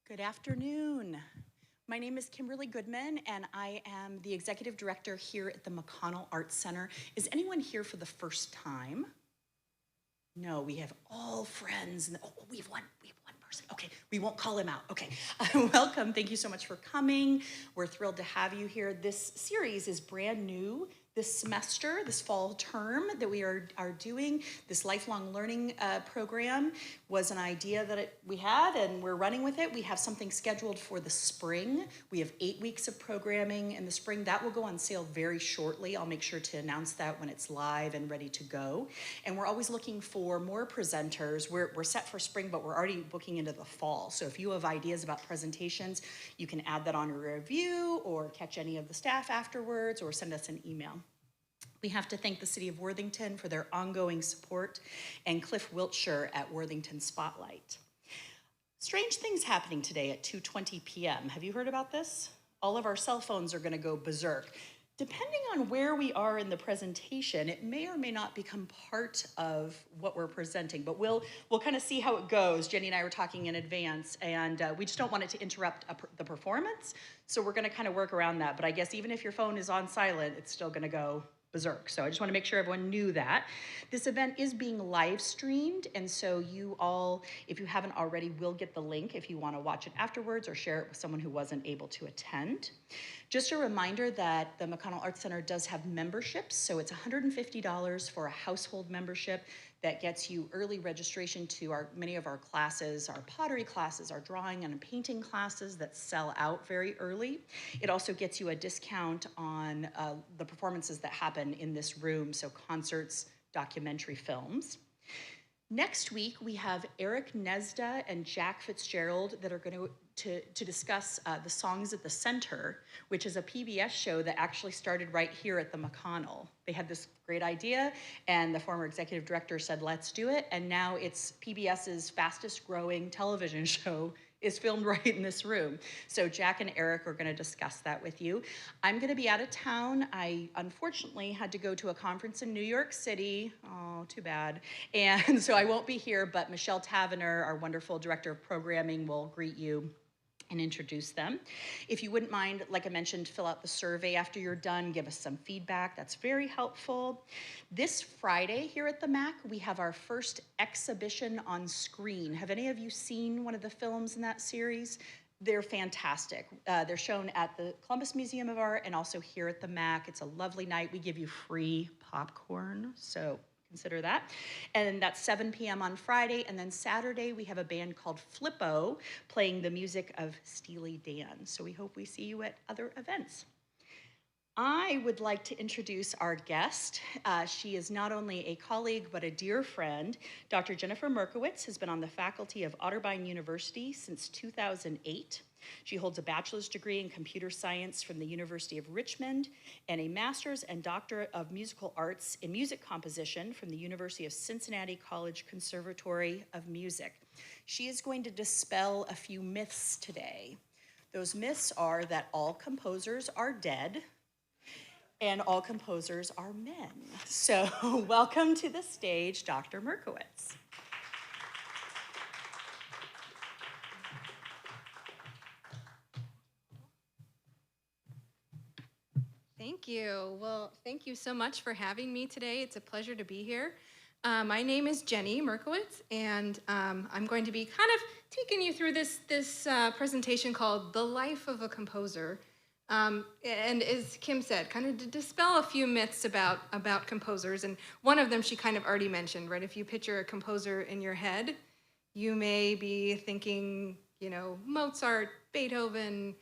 Good afternoon. My name is Kimberlee Goodman, and I am the Executive Director here at the McConnell Arts Center. Is anyone here for the first time? No, we have all friends. Oh, we have one person. Okay, we won't call him out. Okay, welcome. Thank you so much for coming. We're thrilled to have you here. This series is brand new this semester, this fall term that we are doing. This lifelong learning program was an idea that we had, and we're running with it. We have something scheduled for the spring. We have 8 weeks of programming in the spring. That will go on sale very shortly. I'll make sure to announce that when it's live and ready to go. And we're always looking for more presenters. We're set for spring, but we're already booking into the fall. So if you have ideas about presentations, you can add that on a review or catch any of the staff afterwards or send us an email. We have to thank the City of Worthington for their ongoing support and Cliff Wiltshire at Worthington Spotlight. Strange things happening today at 2:20 p.m. Have you heard about this? All of our cell phones are going to go berserk. Depending on where we are in the presentation, it may or may not become part of what we're presenting, but we'll kind of see how it goes. Jenny and I were talking in advance, and we just don't want it to interrupt the performance, so we're going to kind of work around that. But I guess even if your phone is on silent, it's still going to go berserk. So I just want to make sure everyone knew that. This event is being live streamed, and so you all, if you haven't already, will get the link if you want to watch it afterwards or share it with someone who wasn't able to attend. Just a reminder that the McConnell Arts Center does have memberships, so it's $150 for a household membership that gets you early registration to many of our classes, our pottery classes, our drawing and painting classes that sell out very early. It also gets you a discount on the performances that happen in this room, so concerts, documentary films. Next week, we have Eric Nesda and Jack Fitzgerald that are going to discuss the Songs at the Center, which is a PBS show that actually started right here at the McConnell. They had this great idea, and the former executive director said, let's do it, and now it's PBS's fastest growing television show is filmed right in this room. So Jack and Eric are going to discuss that with you. I'm going to be out of town. I unfortunately had to go to a conference in New York City. Oh, too bad. And so I won't be here, but Michelle Tavener, our wonderful director of programming, will greet you and introduce them. If you wouldn't mind, like I mentioned, fill out the survey after you're done, give us some feedback. That's very helpful. This Friday here at the MAC, we have our first exhibition on screen. Have any of you seen one of the films in that series? They're fantastic. They're shown at the Columbus Museum of Art and also here at the MAC. It's a lovely night. We give you free popcorn, so consider that. And that's 7 p.m. on Friday. And then Saturday, we have a band called Flippo playing the music of Steely Dan. So we hope we see you at other events. I would like to introduce our guest. She is not only a colleague, but a dear friend. Dr. Jennifer Merkowitz has been on the faculty of Otterbein University since 2008. She holds a bachelor's degree in computer science from the University of Richmond and a master's and doctorate of musical arts in music composition from the University of Cincinnati College Conservatory of Music. She is going to dispel a few myths today. Those myths are that all composers are dead and all composers are men. So welcome to the stage, Dr. Merkowitz. Thank you. Well, thank you so much for having me today. It's a pleasure to be here. My name is Jenny Merkowitz, and I'm going to be kind of taking you through this presentation called The Life of a Composer. And as Kim said, kind of to dispel a few myths about composers, and one of them she kind of already mentioned, right? If you picture a composer in your head, you may be thinking, Mozart, Beethoven,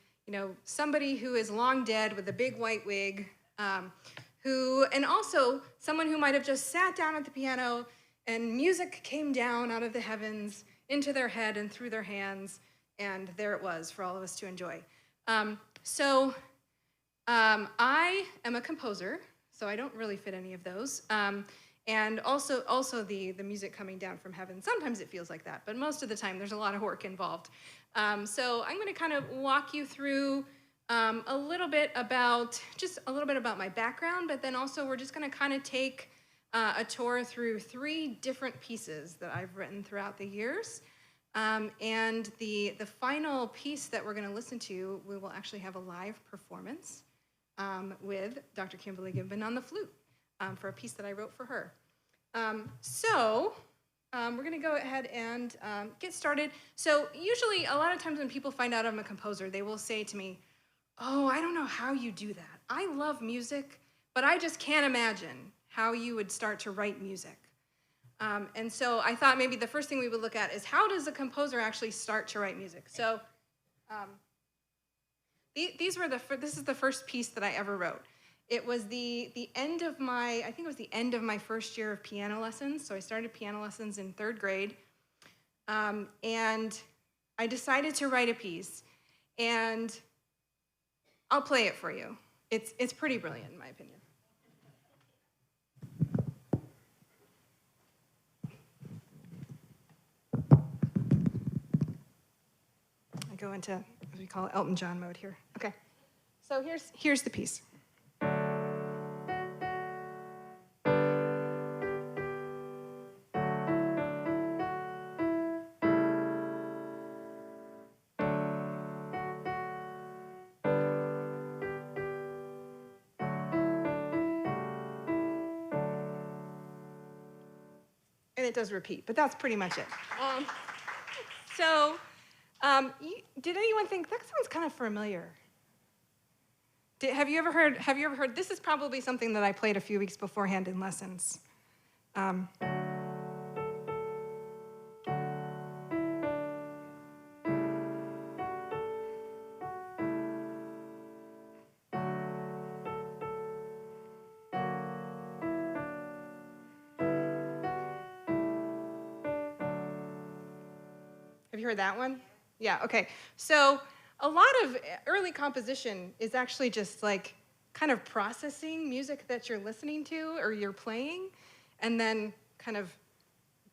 somebody who is long dead with a big white wig, and also someone who might have just sat down at the piano and music came down out of the heavens into their head and through their hands, and there it was for all of us to enjoy. So I am a composer, so I don't really fit any of those. And also the music coming down from heaven. Sometimes it feels like that, but most of the time there's a lot of work involved. So I'm going to kind of walk you through a little bit about my background, but then also we're just going to kind of take a tour through 3 different pieces that I've written throughout the years. And the final piece that we're going to listen to, we will actually have a live performance with Dr. Kimberlee Goodman on the flute for a piece that I wrote for her. We're going to go ahead and get started. So usually, a lot of times when people find out I'm a composer, they will say to me, "Oh, I don't know how you do that. I love music, but I just can't imagine how you would start to write music." And so I thought maybe the first thing we would look at is how does a composer actually start to write music? So this is the first piece that I ever wrote. It was the end of I think it was the end of my first year of piano lessons. So I started piano lessons in 3rd grade. And I decided to write a piece. And I'll play it for you. It's pretty brilliant, in my opinion. I go into, as we call it, Elton John mode here. Okay. So here's the piece. And it does repeat, but that's pretty much it. Did anyone think that sounds kind of familiar? Have you ever heard? This is probably something that I played a few weeks beforehand in lessons. Have you heard that one? Yeah, okay. So a lot of early composition is actually just like kind of processing music that you're listening to or you're playing, and then kind of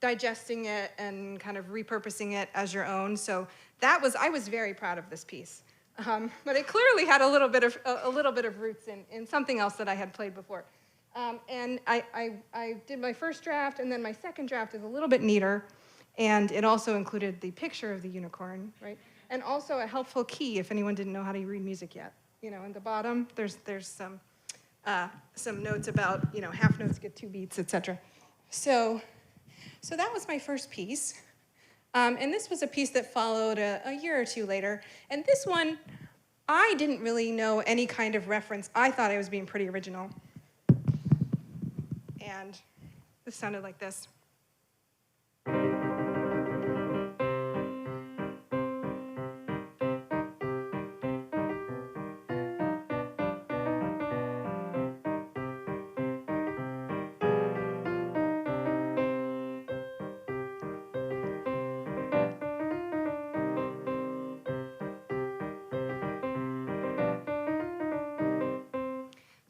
digesting it and kind of repurposing it as your own. So I was very proud of this piece. But it clearly had a little bit of roots in something else that I had played before. And I did my first draft, and then my second draft is a little bit neater. And it also included the picture of the unicorn, right? And also a helpful key if anyone didn't know how to read music yet. You know, in the bottom, there's some notes about, half notes get 2 beats, etc. So that was my first piece. And this was a piece that followed a year or two later. And this one, I didn't really know any kind of reference. I thought I was being pretty original. And this sounded like this.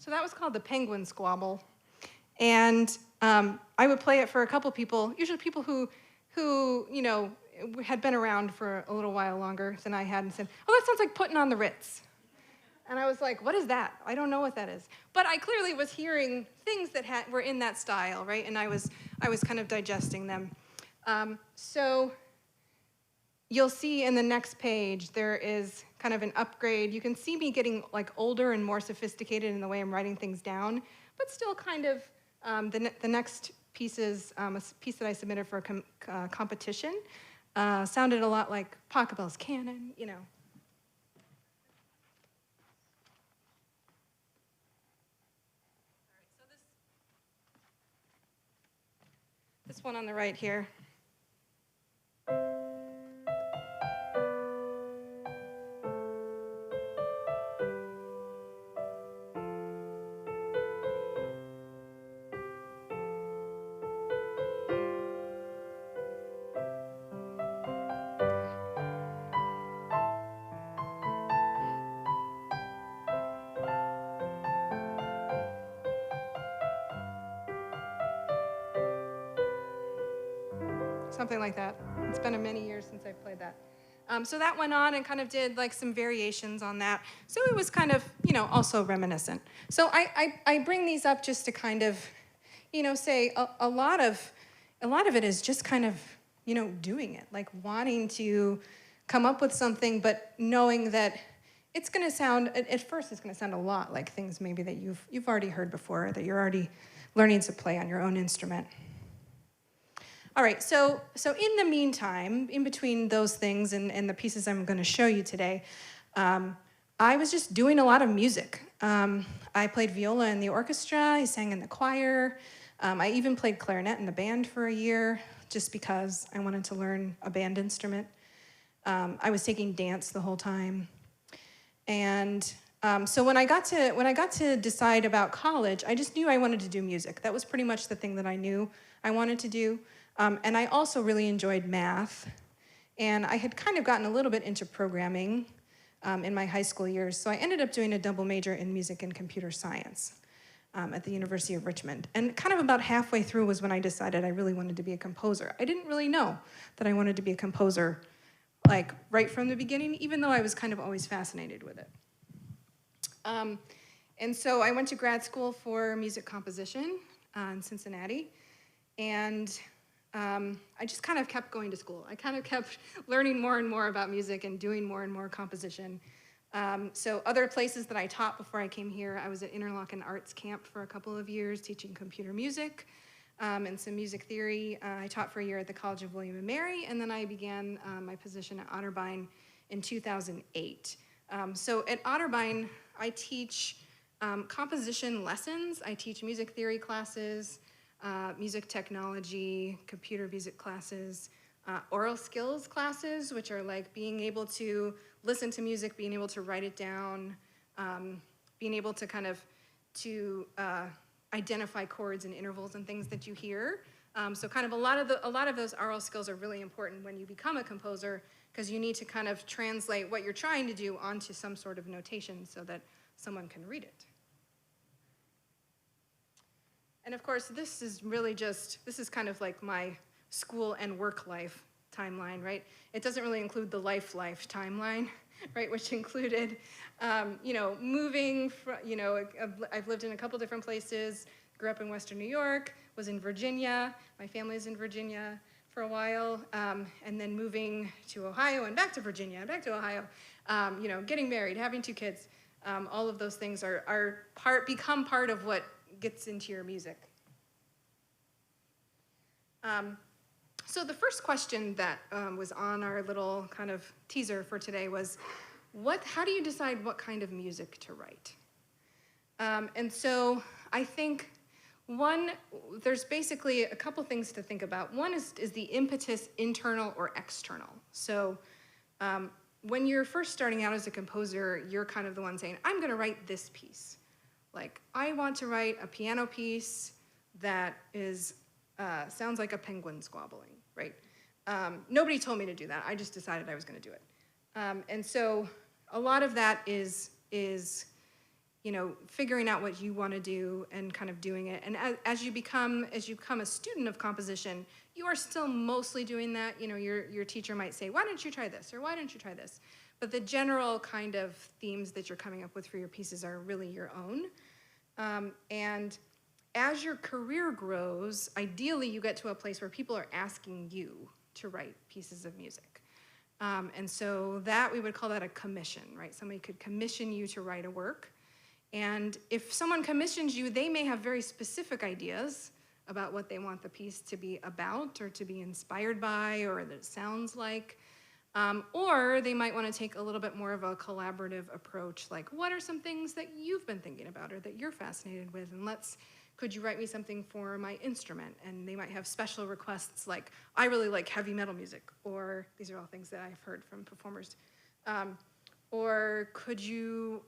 So that was called the Penguin Squabble. And I would play it for a couple people, usually people who had been around for a little while longer than I had, and said, "Oh, that sounds like Putting on the Ritz." And I was like, "What is that? I don't know what that is." But I clearly was hearing things that were in that style, right? And I was kind of digesting them. So you'll see in the next page, there is kind of an upgrade. You can see me getting like older and more sophisticated in the way I'm writing things down, but still kind of the next piece is a piece that I submitted for a competition. Sounded a lot like Pachelbel's Canon, This one on the right here. Something like that. It's been many years since I've played that. So that went on and kind of did like some variations on that. So it was kind of, also reminiscent. So I bring these up just to kind of, say a lot of it is just kind of, doing it, like wanting to come up with something, but knowing that it's going to sound, at first it's going to sound a lot like things maybe that you've already heard before, that you're already learning to play on your own instrument. All right, so in the meantime, in between those things and the pieces I'm going to show you today, I was just doing a lot of music. I played viola in the orchestra, I sang in the choir, I even played clarinet in the band for a year, just because I wanted to learn a band instrument. I was taking dance the whole time. And so when I got to decide about college, I just knew I wanted to do music. That was pretty much the thing that I knew I wanted to do. And I also really enjoyed math. And I had kind of gotten a little bit into programming in my high school years. So I ended up doing a double major in music and computer science at the University of Richmond. And kind of about halfway through was when I decided I really wanted to be a composer. I didn't really know that I wanted to be a composer like right from the beginning, even though I was kind of always fascinated with it. And so I went to grad school for music composition in Cincinnati, and I just kind of kept going to school. I kind of kept learning more and more about music and doing more and more composition. So other places that I taught before I came here, I was at Interlochen Arts Camp for a couple of years teaching computer music and some music theory. I taught for a year at the College of William & Mary, and then I began my position at Otterbein in 2008. So at Otterbein, I teach composition lessons. I teach music theory classes, music technology, computer music classes, oral skills classes, which are like being able to listen to music, being able to write it down, being able to kind of identify chords and intervals and things that you hear. So kind of a lot of those oral skills are really important when you become a composer, because you need to kind of translate what you're trying to do onto some sort of notation so that someone can read it. And of course, this is kind of like my school and work life timeline, right? It doesn't really include the life timeline, right? Which included, moving from, I've lived in a couple different places, grew up in Western New York, was in Virginia, my family's in Virginia for a while, and then moving to Ohio and back to Virginia and back to Ohio, getting married, having 2 kids, all of those things become part of what gets into your music. So the first question that was on our little kind of teaser for today was, how do you decide what kind of music to write? And so I think there's basically a couple things to think about. One is the impetus internal or external. So when you're first starting out as a composer, you're kind of the one saying, I'm going to write this piece. Like, I want to write a piano piece that sounds like a penguin squabbling, right? Nobody told me to do that. I just decided I was going to do it. And so a lot of that is figuring out what you want to do and kind of doing it. And as you become a student of composition, you are still mostly doing that. Your teacher might say, why don't you try this? Or why don't you try this? But the general kind of themes that you're coming up with for your pieces are really your own. And as your career grows, ideally you get to a place where people are asking you to write pieces of music. And so we would call that a commission, right? Somebody could commission you to write a work. And if someone commissions you, they may have very specific ideas about what they want the piece to be about or to be inspired by or that it sounds like. Or they might want to take a little bit more of a collaborative approach, like what are some things that you've been thinking about or that you're fascinated with, and could you write me something for my instrument? And they might have special requests like, I really like heavy metal music, or these are all things that I've heard from performers. Or could you,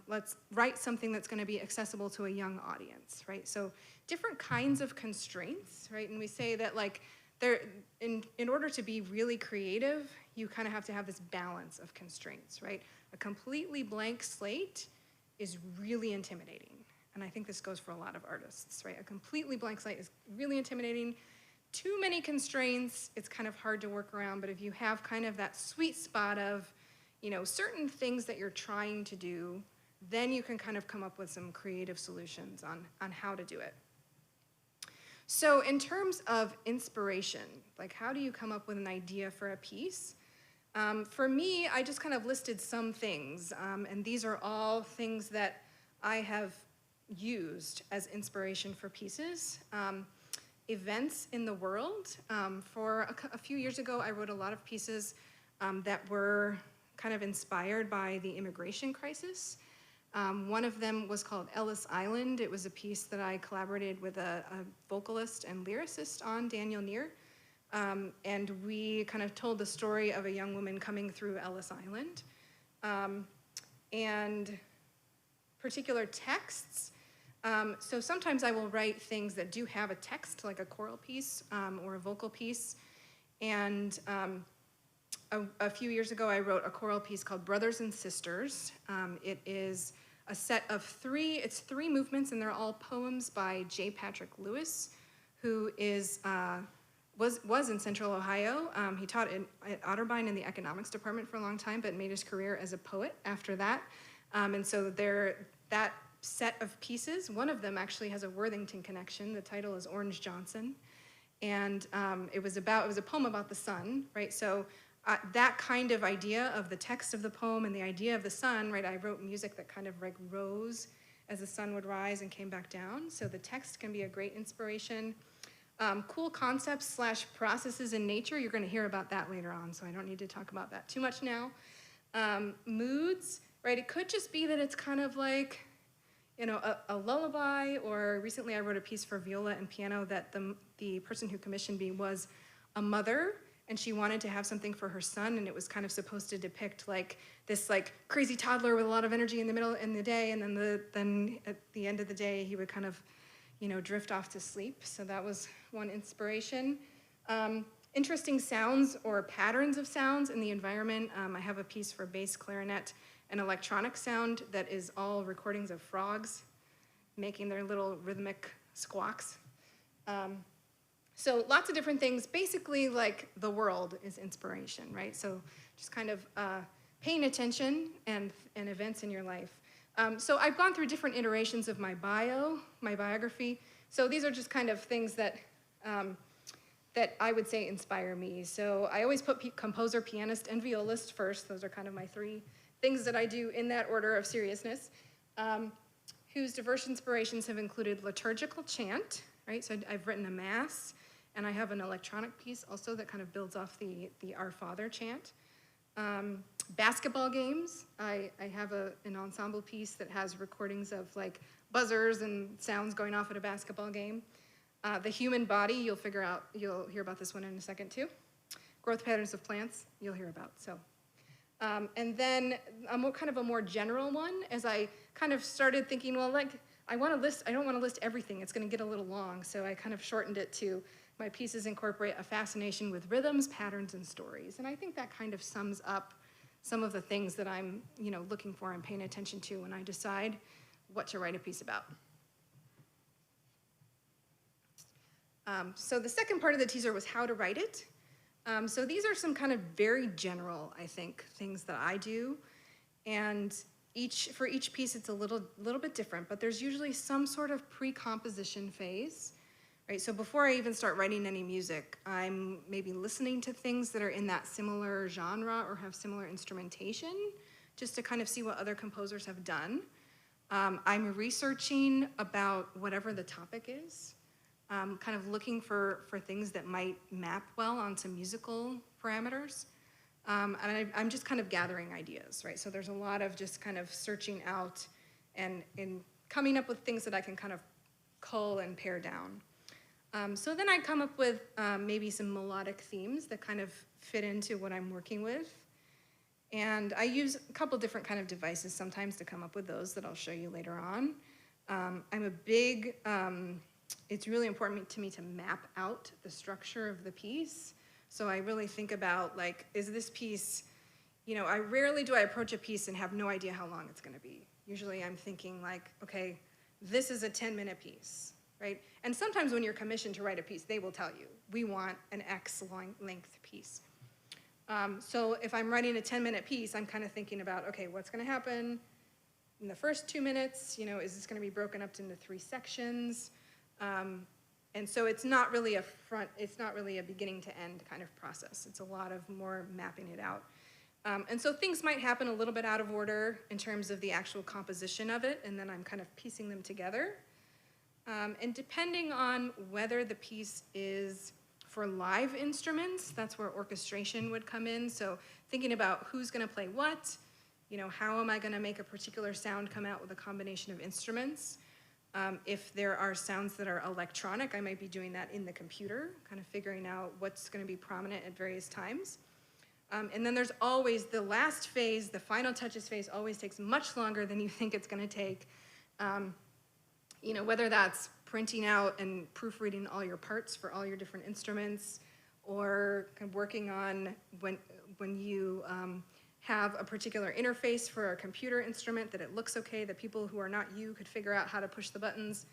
let's write something that's going to be accessible to a young audience, right? So different kinds of constraints, right? And we say that like, in order to be really creative, you kind of have to have this balance of constraints, right? A completely blank slate is really intimidating. And I think this goes for a lot of artists, right? A completely blank slate is really intimidating. Too many constraints, it's kind of hard to work around, but if you have kind of that sweet spot of, certain things that you're trying to do, then you can kind of come up with some creative solutions on how to do it. So in terms of inspiration, like how do you come up with an idea for a piece? For me, I just kind of listed some things, and these are all things that I have used as inspiration for pieces. Events in the world. For a few years ago, I wrote a lot of pieces that were kind of inspired by the immigration crisis. One of them was called Ellis Island. It was a piece that I collaborated with a vocalist and lyricist on, Daniel Neer. And we kind of told the story of a young woman coming through Ellis Island. And particular texts. So sometimes I will write things that do have a text, like a choral piece or a vocal piece. And a few years ago, I wrote a choral piece called Brothers and Sisters. It is a set of three movements, and they're all poems by J. Patrick Lewis, who was in Central Ohio. He taught at Otterbein in the economics department for a long time, but made his career as a poet after that. And so that set of pieces, one of them actually has a Worthington connection. The title is Orange Johnson. And it was a poem about the sun, right? So that kind of idea of the text of the poem and the idea of the sun, right? I wrote music that kind of like rose as the sun would rise and came back down. So the text can be a great inspiration. Cool concepts / processes in nature, you're gonna hear about that later on, so I don't need to talk about that too much now. Moods, right? It could just be that it's kind of like, you know, a lullaby, or recently I wrote a piece for viola and piano that the person who commissioned me was a mother, and she wanted to have something for her son, and it was kind of supposed to depict like this like crazy toddler with a lot of energy in the day, and then at the end of the day he would kind of, you know, drift off to sleep. So that was one inspiration. Interesting sounds or patterns of sounds in the environment. I have a piece for bass clarinet, an electronic sound that is all recordings of frogs making their little rhythmic squawks. So lots of different things. Basically, like the world is inspiration, right? So just kind of paying attention and events in your life. So I've gone through different iterations of my biography. So these are just kind of things that that I would say inspire me. So I always put composer, pianist, and violist first. Those are kind of my three things that I do in that order of seriousness, whose diverse inspirations have included liturgical chant, right? So I've written a mass, and I have an electronic piece also that kind of builds off the Our Father chant. Basketball games, I have an ensemble piece that has recordings of like buzzers and sounds going off at a basketball game. The human body, you'll hear about this one in a second too. Growth patterns of plants, you'll hear about, so. And then kind of a more general one, as I kind of started thinking, well, like, I don't want to list everything, it's gonna get a little long, so I kind of shortened it to, my pieces incorporate a fascination with rhythms, patterns, and stories. And I think that kind of sums up some of the things that I'm, you know, looking for and paying attention to when I decide what to write a piece about. So the second part of the teaser was how to write it. So these are some kind of very general, I think, things that I do. And for each piece, it's a little bit different, but there's usually some sort of pre-composition phase, right? So before I even start writing any music, I'm maybe listening to things that are in that similar genre or have similar instrumentation, just to kind of see what other composers have done. I'm researching about whatever the topic is. Kind of looking for things that might map well onto musical parameters. And I'm just kind of gathering ideas, right? So there's a lot of just kind of searching out and coming up with things that I can kind of cull and pare down. So then I come up with maybe some melodic themes that kind of fit into what I'm working with. And I use a couple different kind of devices sometimes to come up with those that I'll show you later on. I'm a big, it's really important to me to map out the structure of the piece. So I really think about, like, is this piece, you know, rarely do I approach a piece and have no idea how long it's gonna be. Usually I'm thinking like, okay, this is a 10-minute piece, right? And sometimes when you're commissioned to write a piece, they will tell you, we want an X length piece. So if I'm writing a 10-minute piece, I'm kind of thinking about, okay, what's gonna happen in the first 2 minutes? You know, is this gonna be broken up into 3 sections? And so it's not really a beginning to end kind of process. It's a lot of more mapping it out. And so things might happen a little bit out of order in terms of the actual composition of it, and then I'm kind of piecing them together. And depending on whether the piece is for live instruments, that's where orchestration would come in. So thinking about who's gonna play what, how am I gonna make a particular sound come out with a combination of instruments? If there are sounds that are electronic, I might be doing that in the computer, kind of figuring out what's gonna be prominent at various times. And then there's always the last phase, the final touches phase always takes much longer than you think it's gonna take. Whether that's printing out and proofreading all your parts for all your different instruments, or kind of working on when you have a particular interface for a computer instrument that it looks okay, that people who are not you could figure out how to push the buttons,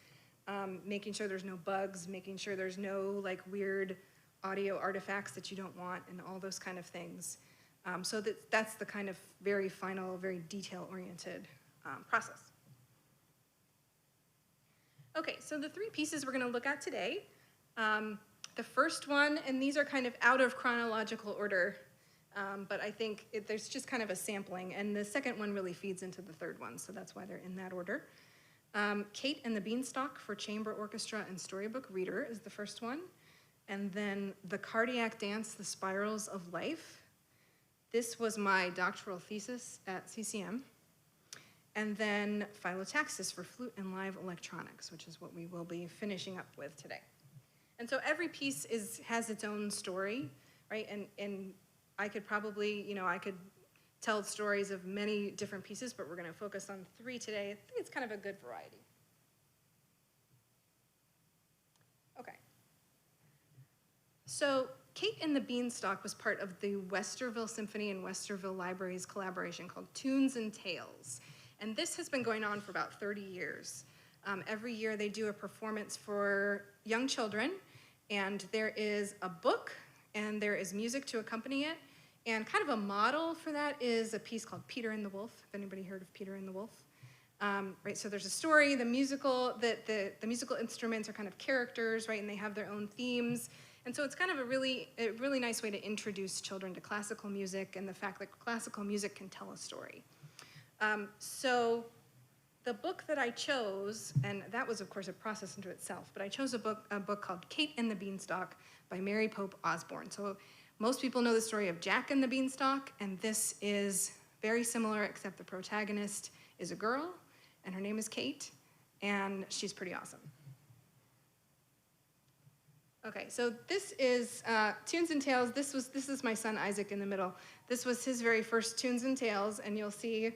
making sure there's no bugs, making sure there's no like weird audio artifacts that you don't want, and all those kind of things. So that's the kind of very final, very detail-oriented process. Okay, so the three pieces we're gonna look at today. The first one, and these are kind of out of chronological order, but I think there's just kind of a sampling, and the second one really feeds into the third one, so that's why they're in that order. Kate and the Beanstalk for Chamber Orchestra and Storybook Reader is the first one. And then The Cardiac Dance, The Spirals of Life. This was my doctoral thesis at CCM. And then Phyllotaxis for Flute and Live Electronics, which is what we will be finishing up with today. And so every piece has its own story, right? And I could probably, I could tell stories of many different pieces, but we're gonna focus on three today. I think it's kind of a good variety. Okay. So Kate and the Beanstalk was part of the Westerville Symphony and Westerville Library's collaboration called Tunes and Tales. And this has been going on for about 30 years. Every year they do a performance for young children, and there is a book and there is music to accompany it. And kind of a model for that is a piece called Peter and the Wolf. If anybody heard of Peter and the Wolf? Right, so there's a story, the musical instruments are kind of characters, right, and they have their own themes. And so it's kind of a really nice way to introduce children to classical music and the fact that classical music can tell a story. So the book that I chose, and that was of course a process into itself, but I chose a book called Kate and the Beanstalk by Mary Pope Osborne. So most people know the story of Jack and the Beanstalk, and this is very similar, except the protagonist is a girl, and her name is Kate, and she's pretty awesome. Okay, so this is Tunes and Tales. This is my son Isaac in the middle. This was his very first Tunes and Tales, and you'll see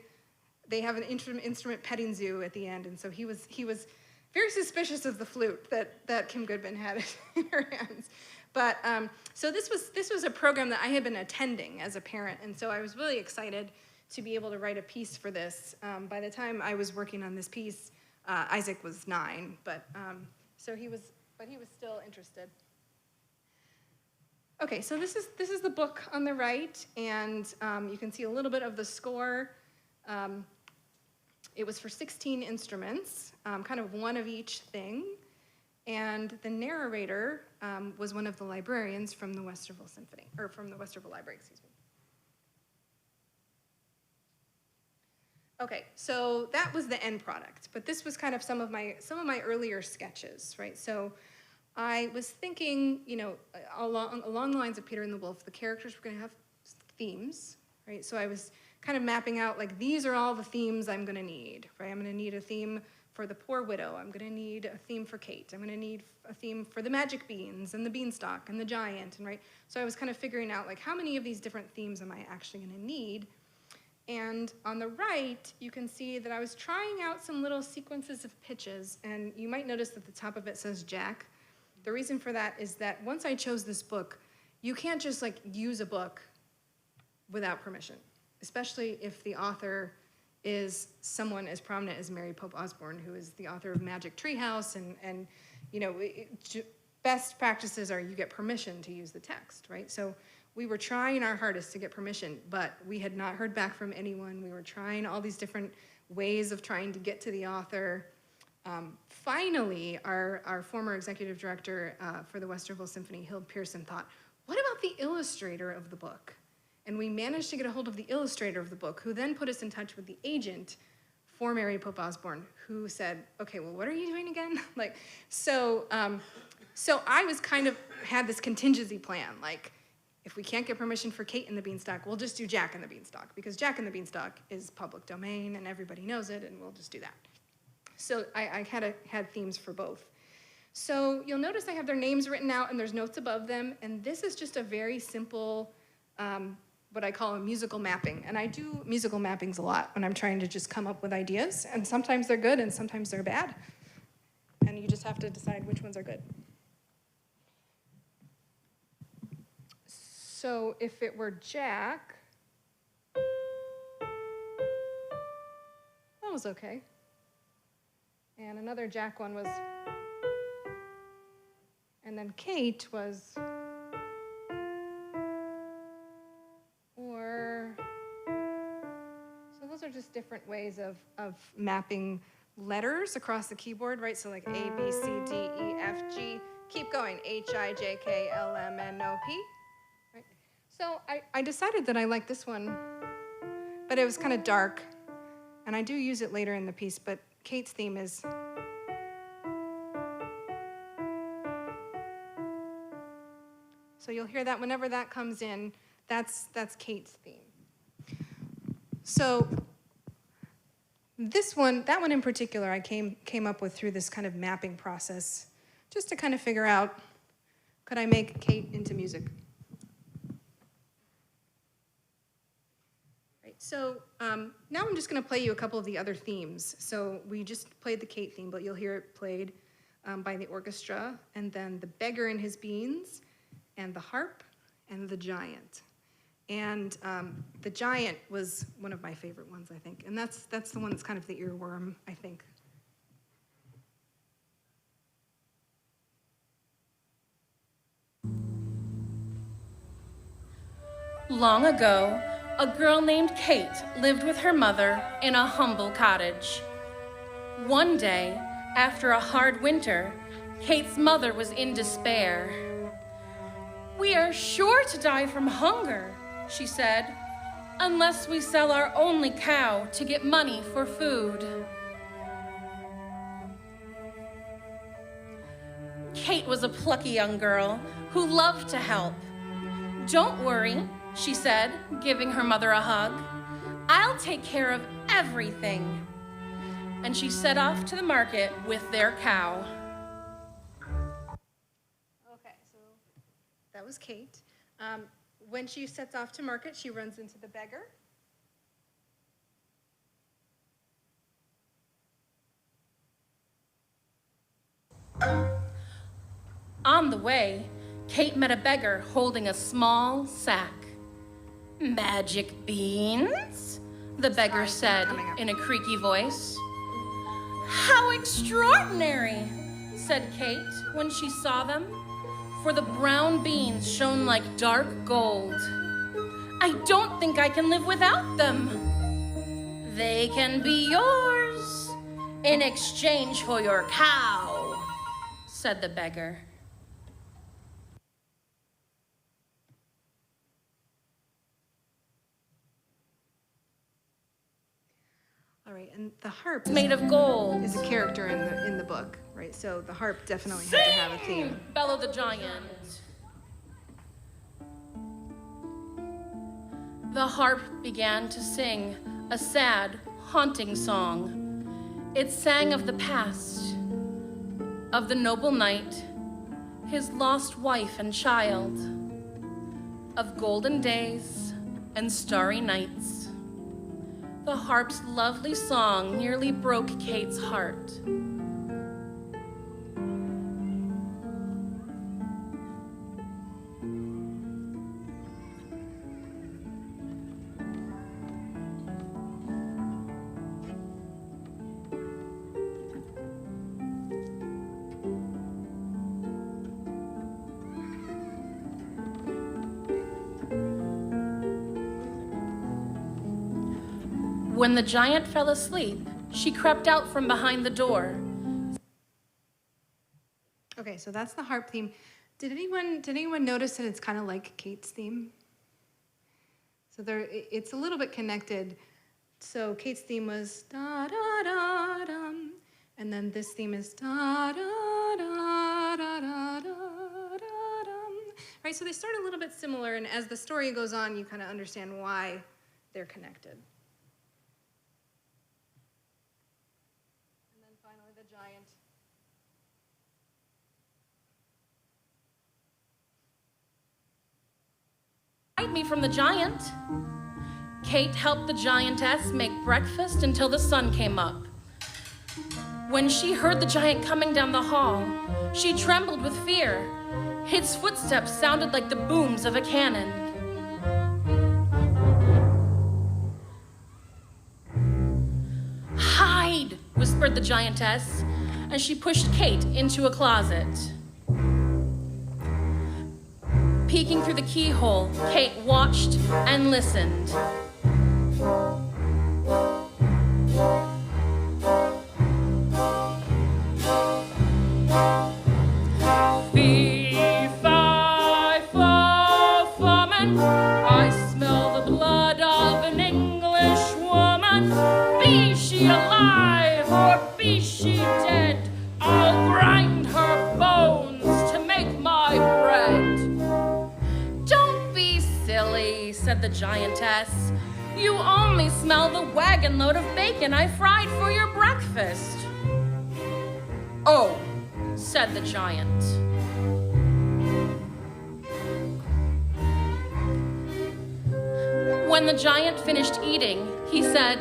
they have an instrument petting zoo at the end, and so he was very suspicious of the flute that Kim Goodman had in her hands. But so this was a program that I had been attending as a parent, and so I was really excited to be able to write a piece for this. By the time I was working on this piece, Isaac was 9, but he was still interested. Okay, so this is the book on the right, and you can see a little bit of the score. It was for 16 instruments, kind of one of each thing, and the narrator was one of the librarians from the Westerville Symphony, or from the Westerville Library, excuse me. Okay, so that was the end product, but this was kind of some of my earlier sketches, right? So I was thinking, along the lines of Peter and the Wolf, the characters were going to have themes, right? So I was kind of mapping out, like, these are all the themes I'm going to need, right? I'm going to need a theme for the poor widow. I'm going to need a theme for Kate. I'm going to need a theme for the magic beans and the beanstalk and the giant, and right? So I was kind of figuring out, like, how many of these different themes am I actually going to need? And on the right, you can see that I was trying out some little sequences of pitches, and you might notice that the top of it says Jack. The reason for that is that once I chose this book, you can't just like use a book without permission, especially if the author is someone as prominent as Mary Pope Osborne, who is the author of Magic Treehouse, and best practices are you get permission to use the text, right? So we were trying our hardest to get permission, but we had not heard back from anyone. We were trying all these different ways of trying to get to the author, Finally, our former executive director for the Westerville Symphony, Hild Pearson, thought, what about the illustrator of the book? And we managed to get a hold of the illustrator of the book, who then put us in touch with the agent for Mary Pope Osborne, who said, okay, well, what are you doing again? So I was had this contingency plan, if we can't get permission for Kate and the Beanstalk, we'll just do Jack and the Beanstalk, because Jack and the Beanstalk is public domain and everybody knows it, and we'll just do that. So I had themes for both. So you'll notice I have their names written out and there's notes above them, and this is just a very simple, what I call a musical mapping. And I do musical mappings a lot when I'm trying to just come up with ideas, and sometimes they're good and sometimes they're bad. And you just have to decide which ones are good. So if it were Jack, that was okay. And another Jack one was, and then Kate was, so those are just different ways of mapping letters across the keyboard, right? So like A, B, C, D, E, F, G, keep going, H, I, J, K, L, M, N, O, P. Right? So I decided that I liked this one, but it was kind of dark, and I do use it later in the piece, but Kate's theme is, so you'll hear that whenever that comes in, that's Kate's theme. So that one in particular, I came up with through this kind of mapping process, just to kind of figure out, could I make Kate into music? So now I'm just going to play you a couple of the other themes. So we just played the Kate theme, but you'll hear it played by the orchestra, and then the beggar and his beans, and the harp, and the giant. And the giant was one of my favorite ones, I think. And that's the one that's kind of the earworm, I think. Long ago, a girl named Kate lived with her mother in a humble cottage. One day, after a hard winter, Kate's mother was in despair. "We are sure to die from hunger," she said, "unless we sell our only cow to get money for food." Kate was a plucky young girl who loved to help. "Don't worry," she said, giving her mother a hug. "I'll take care of everything." And she set off to the market with their cow. Okay, so that was Kate. When she sets off to market, she runs into the beggar. On the way, Kate met a beggar holding a small sack. "Magic beans?" the beggar said in a creaky voice. "How extraordinary," said Kate when she saw them, for the brown beans shone like dark gold. "I don't think I can live without them." "They can be yours in exchange for your cow," said the beggar. All right, and the harp Made of gold. is a character in the book, right? So the harp definitely had to have a theme. Bellowed the giant. The harp began to sing a sad, haunting song. It sang of the past, of the noble knight, his lost wife and child, of golden days and starry nights. The harp's lovely song nearly broke Kate's heart. When the giant fell asleep, she crept out from behind the door, Okay, so that's the harp theme. Did anyone notice that it's kind of like Kate's theme? So it's a little bit connected. So Kate's theme was da da da dum, and then this theme is da da da da da da da dum. Right, so they start a little bit similar, and as the story goes on, you kind of understand why they're connected. And then finally, the giant. Hide me from the giant. Kate helped the giantess make breakfast until the sun came up. When she heard the giant coming down the hall, she trembled with fear. His footsteps sounded like the booms of a cannon. Hide, whispered the giantess, as she pushed Kate into a closet. Peeking through the keyhole, Kate watched and listened. Fee-fi-fo-foreman, I smell the blood of an English woman. Be she alive or be she dead, I'll grind her bones to make my bread. Don't be silly, said the giantess. You only smell the wagon load of bacon I fried for your breakfast. Oh, said the giant. When the giant finished eating, he said,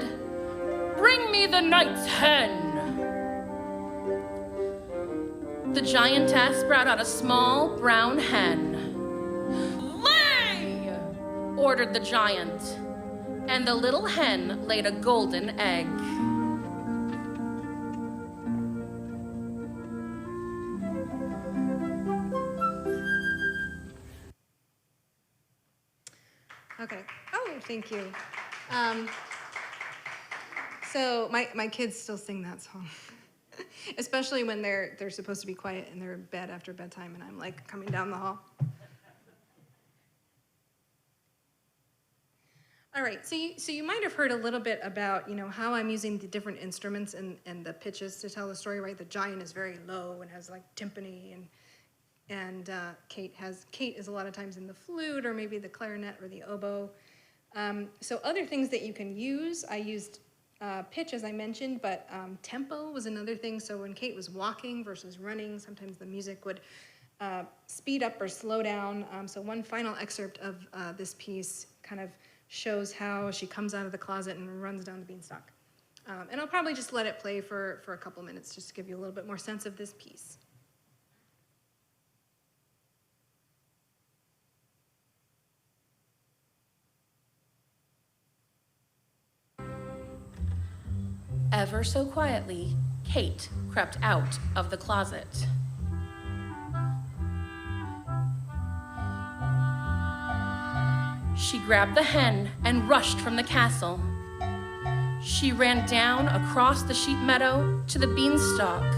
"Bring me the knight's hen." The giantess brought out a small brown hen. "Lay!" ordered the giant, and the little hen laid a golden egg. Okay. Oh, thank you. So my kids still sing that song, especially when they're supposed to be quiet in their bed after bedtime, and I'm like coming down the hall. All right. So you might have heard a little bit about how I'm using the different instruments and the pitches to tell the story. Right. The giant is very low and has like timpani and Kate is a lot of times in the flute or maybe the clarinet or the oboe. So other things that you can use, I used pitch as I mentioned, but tempo was another thing. So when Kate was walking versus running, sometimes the music would speed up or slow down. So one final excerpt of this piece kind of shows how she comes out of the closet and runs down the Beanstalk. And I'll probably just let it play for a couple minutes just to give you a little bit more sense of this piece. Ever so quietly, Kate crept out of the closet. She grabbed the hen and rushed from the castle. She ran down across the sheep meadow to the Beanstalk.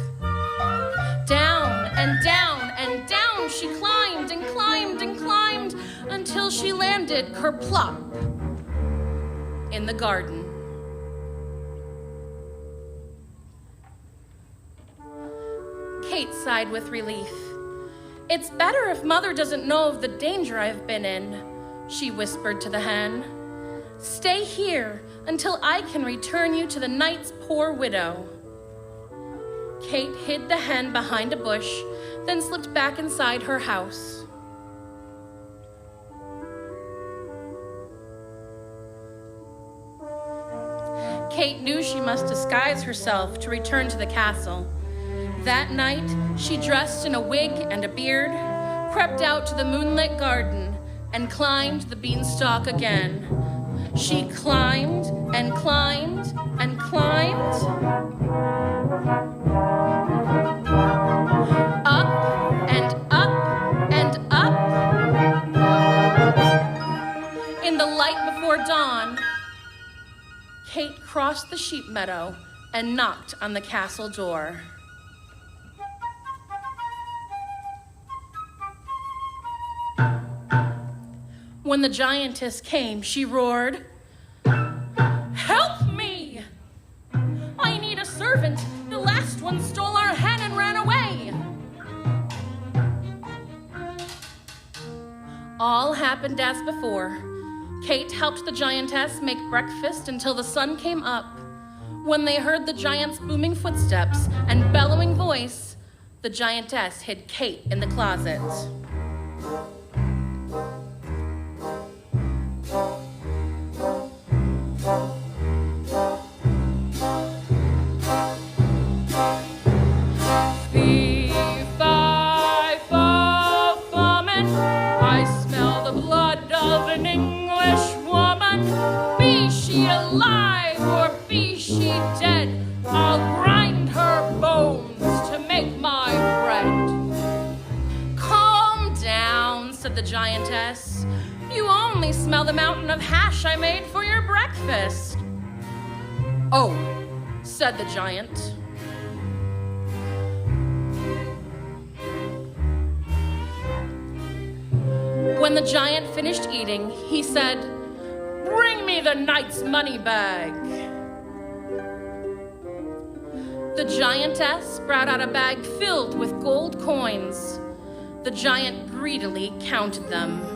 Down and down and down she climbed and climbed and climbed until she landed kerplop in the garden. Kate sighed with relief. "It's better if Mother doesn't know of the danger I've been in," she whispered to the hen. "Stay here until I can return you to the knight's poor widow." Kate hid the hen behind a bush, then slipped back inside her house. Kate knew she must disguise herself to return to the castle. That night, she dressed in a wig and a beard, crept out to the moonlit garden, and climbed the Beanstalk again. She climbed and climbed and climbed. Up and up and up. In the light before dawn, Kate crossed the sheep meadow and knocked on the castle door. When the giantess came, she roared, "Help me! I need a servant. The last one stole our hen and ran away." All happened as before. Kate helped the giantess make breakfast until the sun came up. When they heard the giant's booming footsteps and bellowing voice, the giantess hid Kate in the closet. Alive or be she dead, I'll grind her bones to make my bread. Calm down, said the giantess. You only smell the mountain of hash I made for your breakfast. Oh, said the giant. When the giant finished eating, he said, "Bring me the knight's money bag." The giantess brought out a bag filled with gold coins. The giant greedily counted them.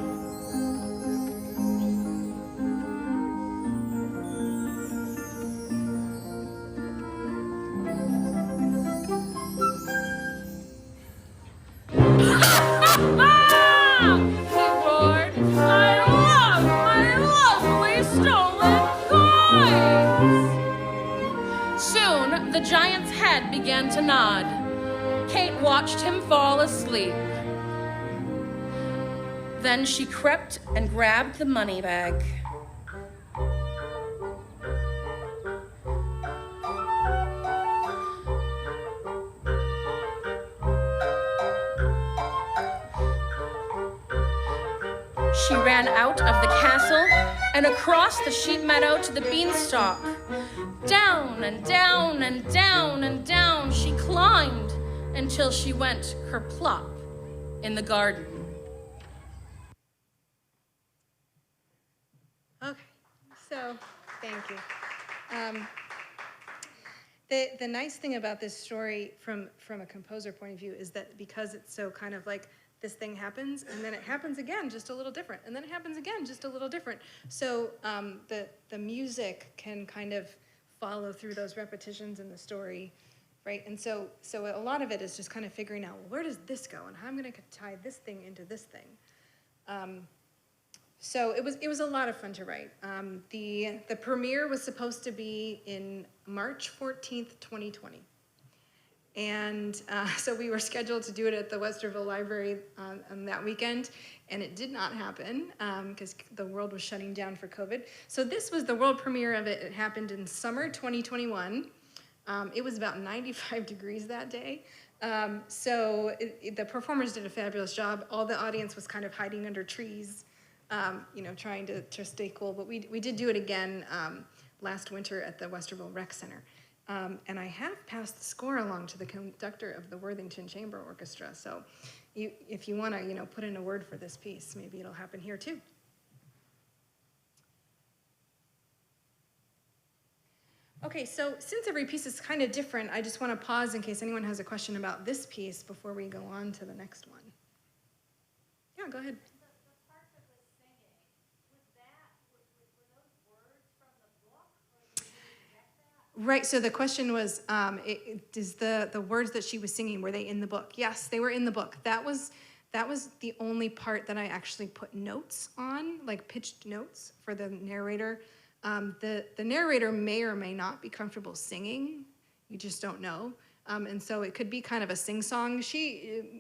The giant's head began to nod. Kate watched him fall asleep. Then she crept and grabbed the money bag. She ran out of the castle and across the sheep meadow to the Beanstalk. Down and down and down and down she climbed until she went kerplop in the garden. Okay, so thank you. The nice thing about this story from a composer point of view is that because it's so kind of like this thing happens and then it happens again just a little different and then it happens again just a little different. So the music can kind of follow through those repetitions in the story, right? And so a lot of it is just kind of figuring out, well, where does this go and how I'm going to tie this thing into this thing. So it was a lot of fun to write. The premiere was supposed to be in March 14th, 2020. And so we were scheduled to do it at the Westerville Library on that weekend, and it did not happen because the world was shutting down for COVID. So this was the world premiere of it. It happened in summer 2021. It was about 95 degrees that day. So the performers did a fabulous job. All the audience was kind of hiding under trees, trying to stay cool. But we did do it again last winter at the Westerville Rec Center. And I have passed the score along to the conductor of the Worthington Chamber Orchestra. So if you want to, put in a word for this piece, maybe it'll happen here too. Okay, so since every piece is kind of different, I just want to pause in case anyone has a question about this piece before we go on to the next one. Yeah, go ahead. Right, so the question was, is the words that she was singing, were they in the book? Yes, they were in the book. That was the only part that I actually put notes on, like pitched notes for the narrator. The narrator may or may not be comfortable singing. You just don't know. And so it could be kind of a sing-song.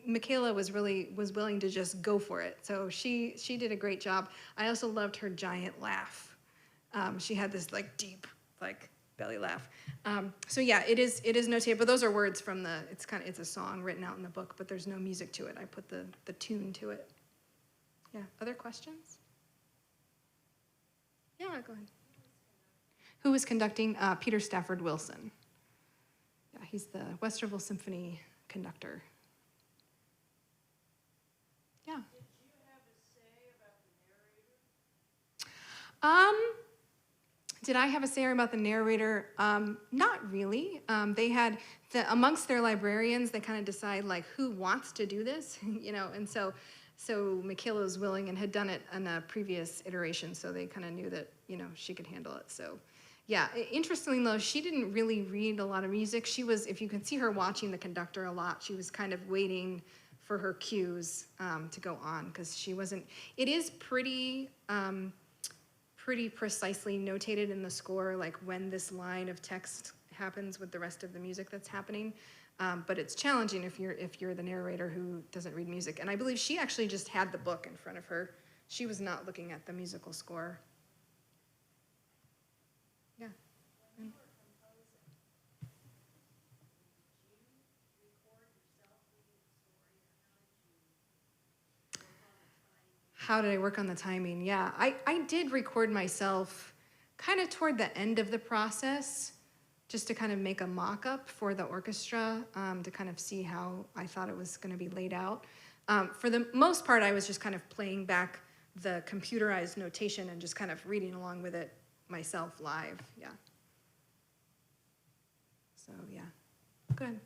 Michaela was willing to just go for it. So she did a great job. I also loved her giant laugh. She had this like deep, like belly laugh. So yeah, it is notated, but those are words from it's a song written out in the book, but there's no music to it. I put the tune to it. Yeah, other questions? Yeah, go ahead. Who was conducting? Peter Stafford Wilson. Yeah, he's the Westerville Symphony conductor. Yeah. Did you have a say about the narrator? Did I have a say about the narrator? Not really. They had, amongst their librarians, they kind of decide like who wants to do this, you know, and so Michaela was willing and had done it in a previous iteration, so they kind of knew that, you know, she could handle it. So yeah, interestingly though, she didn't really read a lot of music. She was, if you can see her watching the conductor a lot, she was kind of waiting for her cues to go on, because she wasn't, it is pretty precisely notated in the score, like when this line of text happens with the rest of the music that's happening. But it's challenging if you're the narrator who doesn't read music. And I believe she actually just had the book in front of her. She was not looking at the musical score. Yeah. How did I work on the timing? Yeah, I did record myself kind of toward the end of the process, just to kind of make a mock-up for the orchestra, to kind of see how I thought it was going to be laid out. For the most part, I was just kind of playing back the computerized notation and just kind of reading along with it myself live, yeah. So, yeah, go ahead.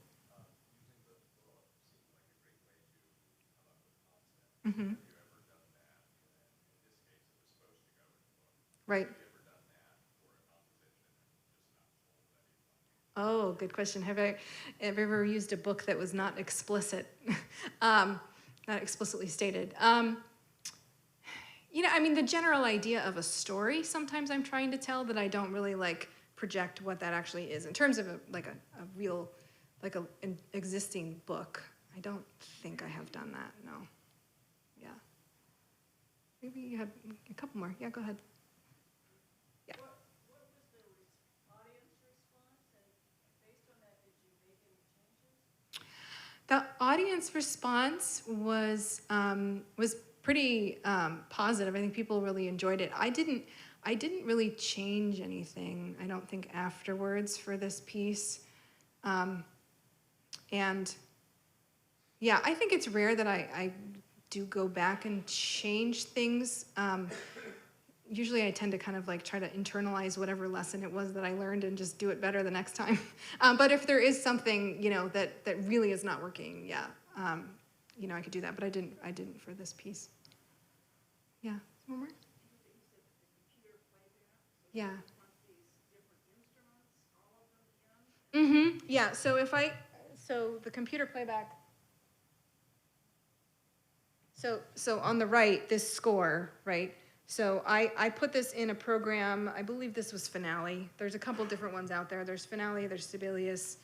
Mm-hmm. Right. Oh, good question. Have I ever used a book that was not explicit, not explicitly stated? You know, I mean, the general idea of a story, sometimes I'm trying to tell that I don't really like project what that actually is. In terms of a real, like an existing book, I don't think I have done that, no. Yeah. Maybe you had a couple more. Yeah, go ahead. Yeah. What was the audience response, and based on that, did you make any changes? The audience response was pretty positive. I think people really enjoyed it. I didn't really change anything, I don't think, afterwards for this piece. And yeah, I think it's rare that I do go back and change things. Usually I tend to kind of like try to internalize whatever lesson it was that I learned and just do it better the next time. But if there is something, you know, that really is not working, yeah, you know, I could do that, but I didn't for this piece. Yeah, one more? Yeah. Mm-hmm, yeah, so the computer playback, so on the right, this score, right? So I put this in a program, I believe this was Finale. There's a couple different ones out there. There's Finale, there's Sibelius.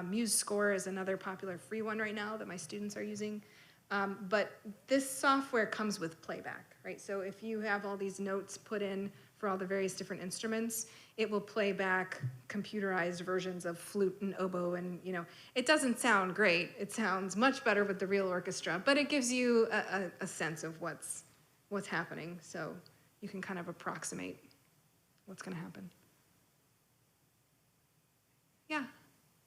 Muse Score is another popular free one right now that my students are using. But this software comes with playback, right? So if you have all these notes put in for all the various different instruments, it will play back computerized versions of flute and oboe, and you know, it doesn't sound great. It sounds much better with the real orchestra, but it gives you a sense of what's happening, so you can kind of approximate what's going to happen. Yeah.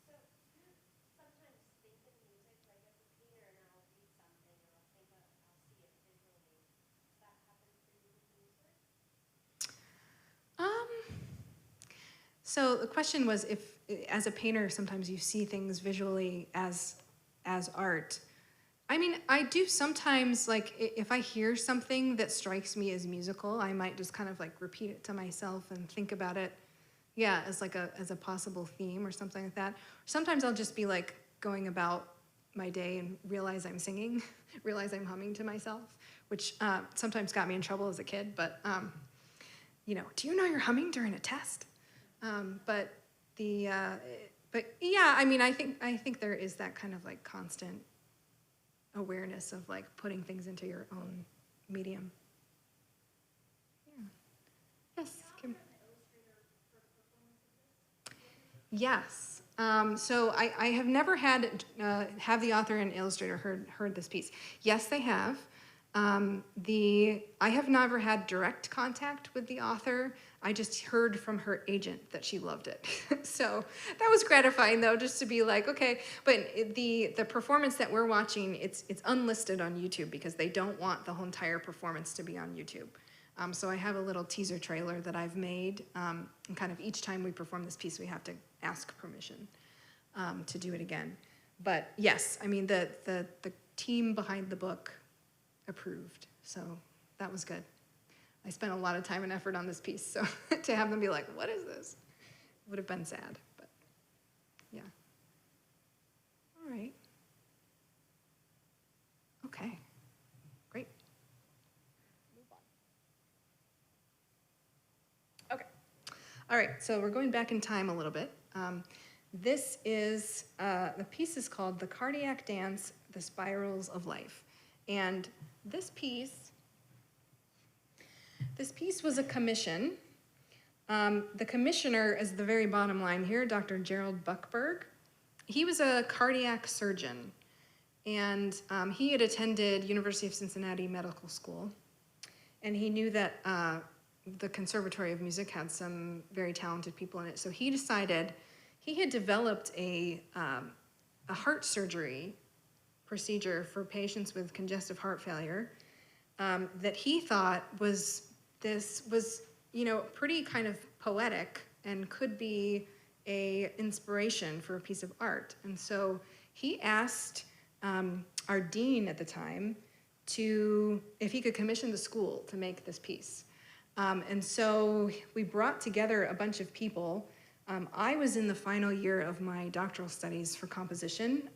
So do you sometimes think of music, like as a painter, and I'll read something, and I'll see it visually. Does that happen for you with music? So the question was if, as a painter, sometimes you see things visually as art. I mean, I do sometimes, like, if I hear something that strikes me as musical, I might just kind of like repeat it to myself and think about it, yeah, as like as a possible theme or something like that. Sometimes I'll just be like going about my day and realize I'm singing, realize I'm humming to myself, which sometimes got me in trouble as a kid, but, you know, do you know you're humming during a test? But yeah, I mean, I think there is that kind of like constant awareness of like putting things into your own medium. Yeah. Yes, Kim. Yes. So I have never had have the author and illustrator heard this piece. Yes, they have. I have never had direct contact with the author. I just heard from her agent that she loved it. So that was gratifying, though, just to be like, okay. But the performance that we're watching, it's unlisted on YouTube because they don't want the whole entire performance to be on YouTube. So I have a little teaser trailer that I've made, and kind of each time we perform this piece, we have to ask permission to do it again. But yes, I mean, the team behind the book approved, so that was good. I spent a lot of time and effort on this piece, so to have them be like, what is this? Would have been sad, but yeah. All right. Okay, great. Okay. All right, so we're going back in time a little bit. This is, the piece is called The Cardiac Dance, The Spirals of Life. And this piece was a commission. The commissioner is the very bottom line here, Dr. Gerald Buckberg. He was a cardiac surgeon, and he had attended University of Cincinnati Medical School, and he knew that the Conservatory of Music had some very talented people in it, so he decided he had developed a heart surgery procedure for patients with congestive heart failure that he thought was pretty kind of poetic and could be a inspiration for a piece of art. And so he asked our dean at the time if he could commission the school to make this piece. And so we brought together a bunch of people. I was in the final year of my doctoral studies for composition.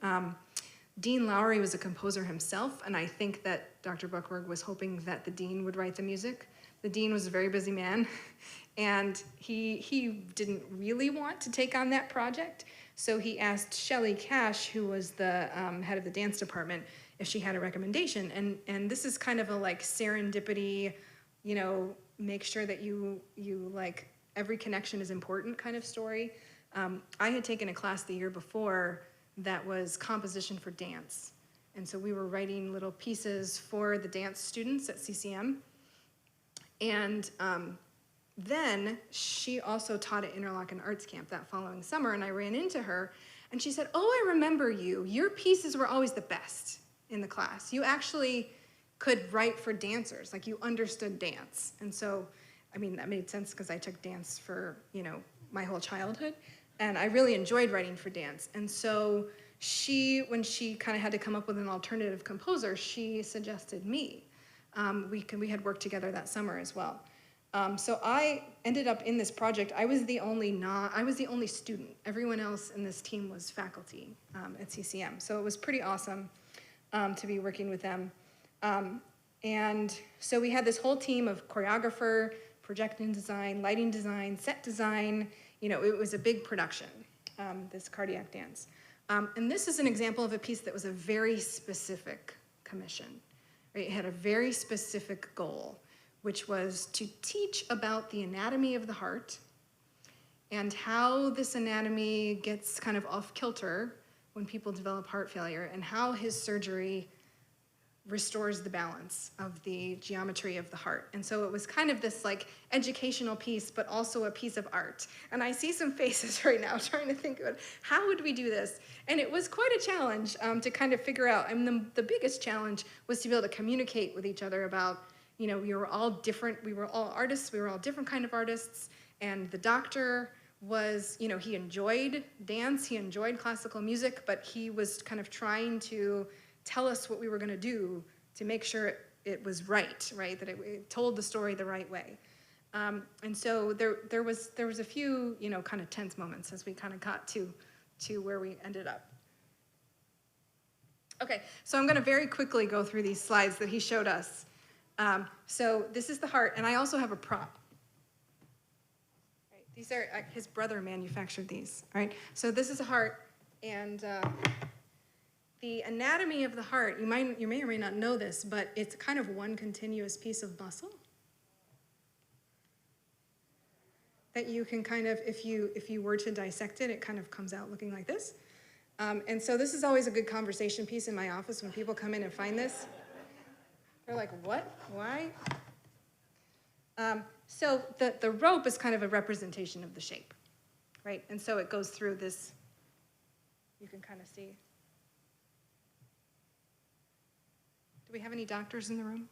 Dean Lowry was a composer himself, and I think that Dr. Buckberg was hoping that the dean would write the music. The dean was a very busy man, and he didn't really want to take on that project, so he asked Shelley Cash, who was the head of the dance department, if she had a recommendation. And this is kind of a like serendipity, make sure that you like every connection is important kind of story. I had taken a class the year before that was composition for dance. And so we were writing little pieces for the dance students at CCM. And then she also taught at Interlochen Arts Camp that following summer, and I ran into her, and she said, "Oh, I remember you. Your pieces were always the best in the class. You actually could write for dancers, like you understood dance." And so, I mean, that made sense because I took dance for, my whole childhood, and I really enjoyed writing for dance. And so when she kind of had to come up with an alternative composer, she suggested me. We had worked together that summer as well. So I ended up in this project. I was the only student. Everyone else in this team was faculty at CCM. So it was pretty awesome to be working with them. And so we had this whole team of choreographer, projection design, lighting design, set design. It was a big production, this cardiac dance. And this is an example of a piece that was a very specific commission. Right? It had a very specific goal, which was to teach about the anatomy of the heart and how this anatomy gets kind of off kilter when people develop heart failure, and how his surgery restores the balance of the geometry of the heart. And so it was kind of this like educational piece, but also a piece of art. And I see some faces right now trying to think about how would we do this? And it was quite a challenge to kind of figure out. I mean, the biggest challenge was to be able to communicate with each other about, we were all different, we were all artists, we were all different kind of artists. And the doctor was, he enjoyed dance, he enjoyed classical music, but he was kind of trying to tell us what we were going to do to make sure it was right, that it told the story the right way. And so there was a few, kind of tense moments as we kind of got to where we ended up. Okay, so I'm going to very quickly go through these slides that he showed us. So this is the heart, and I also have a prop. Right, these are, his brother manufactured these, all right? So this is a heart, and the anatomy of the heart, you may or may not know this, but it's kind of one continuous piece of muscle that you can kind of, if you were to dissect it, it kind of comes out looking like this. And so this is always a good conversation piece in my office when people come in and find this. They're like, what? Why? So the rope is kind of a representation of the shape, right? And so it goes through this, you can kind of see. Do we have any doctors in the room?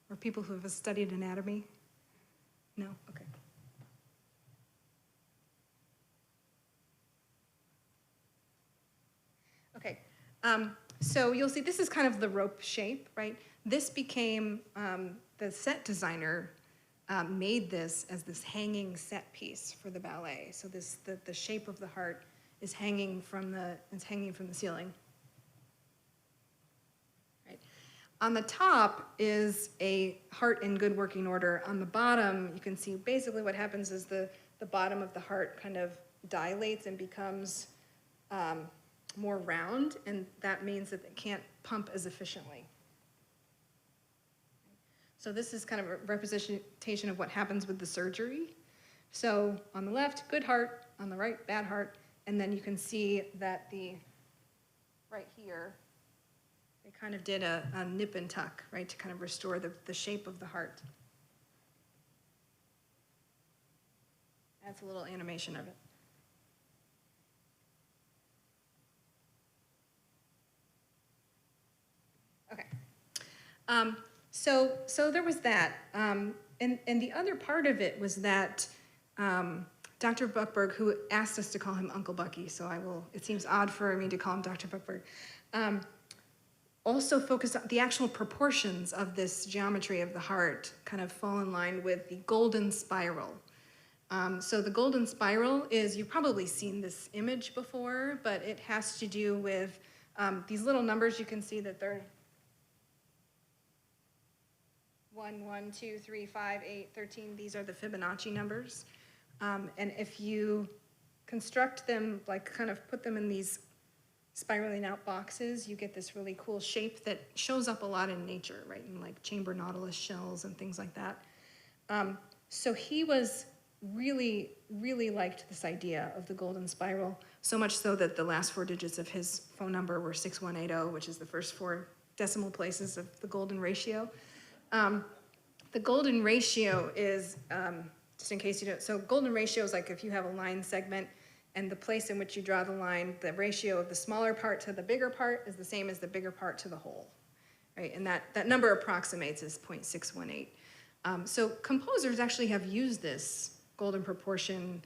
Or people who have studied anatomy? No? Okay. Okay, so you'll see this is kind of the rope shape, right? This became, the set designer made this as this hanging set piece for the ballet. So the shape of the heart is hanging from the ceiling. Right. On the top is a heart in good working order. On the bottom, you can see basically what happens is the bottom of the heart kind of dilates and becomes more round, and that means that it can't pump as efficiently. So this is kind of a representation of what happens with the surgery. So on the left, good heart, on the right, bad heart, and then you can see that right here, they kind of did a nip and tuck, right, to kind of restore the shape of the heart. That's a little animation of it. Okay. So there was that. And the other part of it was that Dr. Buckberg, who asked us to call him Uncle Bucky, so it seems odd for me to call him Dr. Buckberg, also focused on the actual proportions of this geometry of the heart kind of fall in line with the golden spiral. So the golden spiral is, you've probably seen this image before, but it has to do with these little numbers. You can see that they're 1, 1, 2, 3, 5, 8, 13. These are the Fibonacci numbers. And if you construct them, like kind of put them in these spiraling out boxes, you get this really cool shape that shows up a lot in nature, right? In like chamber nautilus shells and things like that. So he was really liked this idea of the golden spiral, so much so that the last 4 digits of his phone number were 6180, which is the first 4 decimal places of the golden ratio. The golden ratio is, just in case you don't, so golden ratio is like if you have a line segment and the place in which you draw the line, the ratio of the smaller part to the bigger part is the same as the bigger part to the whole, right? And that number approximates as 0.618. So composers actually have used this golden proportion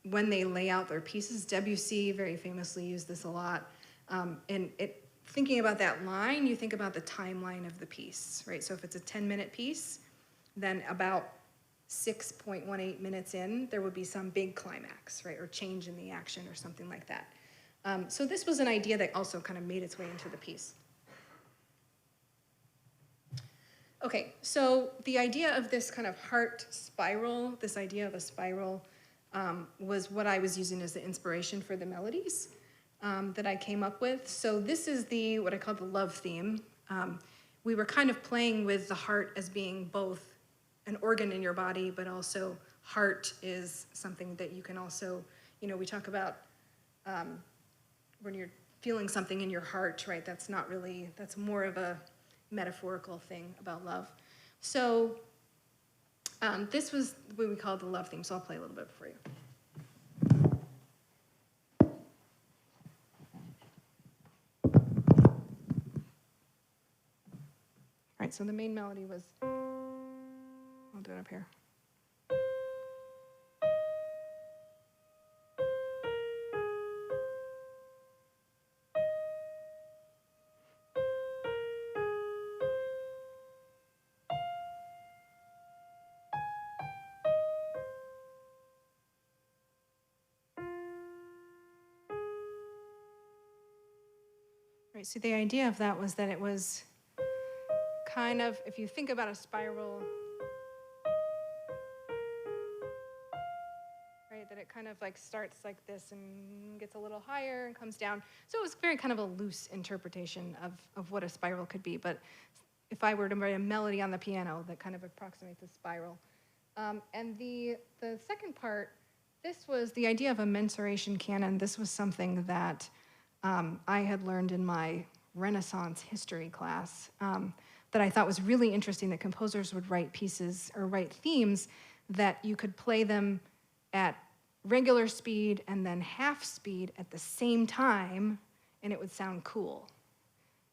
when they lay out their pieces. Debussy very famously used this a lot. And thinking about that line, you think about the timeline of the piece, right? So if it's a 10-minute piece, then about 6.18 minutes in, there would be some big climax, right? Or change in the action or something like that. So this was an idea that also kind of made its way into the piece. Okay, so the idea of this kind of heart spiral, this idea of a spiral, was what I was using as the inspiration for the melodies that I came up with. So this is what I call the love theme. We were kind of playing with the heart as being both an organ in your body, but also heart is something that you can also, we talk about when you're feeling something in your heart, right? That's more of a metaphorical thing about love. So this was what we call the love theme, so I'll play a little bit for you. All right, so the main melody was, I'll do it up here. Right, so the idea of that was that it was kind of, if you think about a spiral, right, that it kind of like starts like this and gets a little higher and comes down. So it was very kind of a loose interpretation of what a spiral could be. But if I were to write a melody on the piano, that kind of approximates a spiral. And the second part, this was the idea of a mensuration canon. This was something that I had learned in my Renaissance history class that I thought was really interesting, that composers would write pieces or write themes that you could play them at regular speed and then half speed at the same time, and it would sound cool,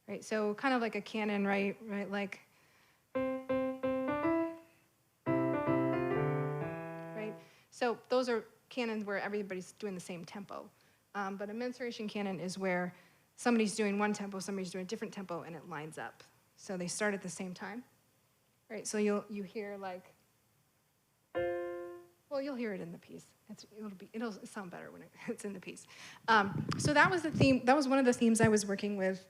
right? So kind of like a canon, right? Like, So those are canons where everybody's doing the same tempo. But a mensuration canon is where somebody's doing one tempo, somebody's doing a different tempo, and it lines up. So they start at the same time. Right, so you hear like, well, you'll hear it in the piece. It'll sound better when it's in the piece. So that was the theme. That was one of the themes I was working with.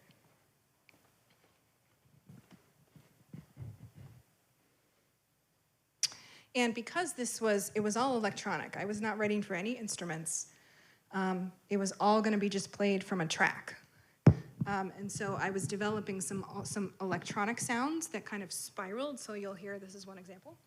And because it was all electronic. I was not writing for any instruments. It was all going to be just played from a track. And so I was developing some electronic sounds that kind of spiraled. So you'll hear, this is one example.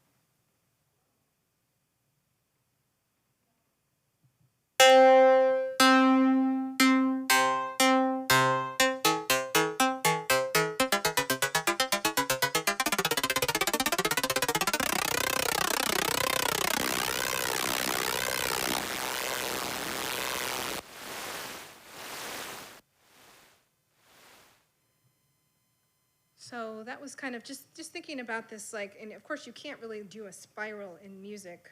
So that was kind of just thinking about this, like, and of course you can't really do a spiral in music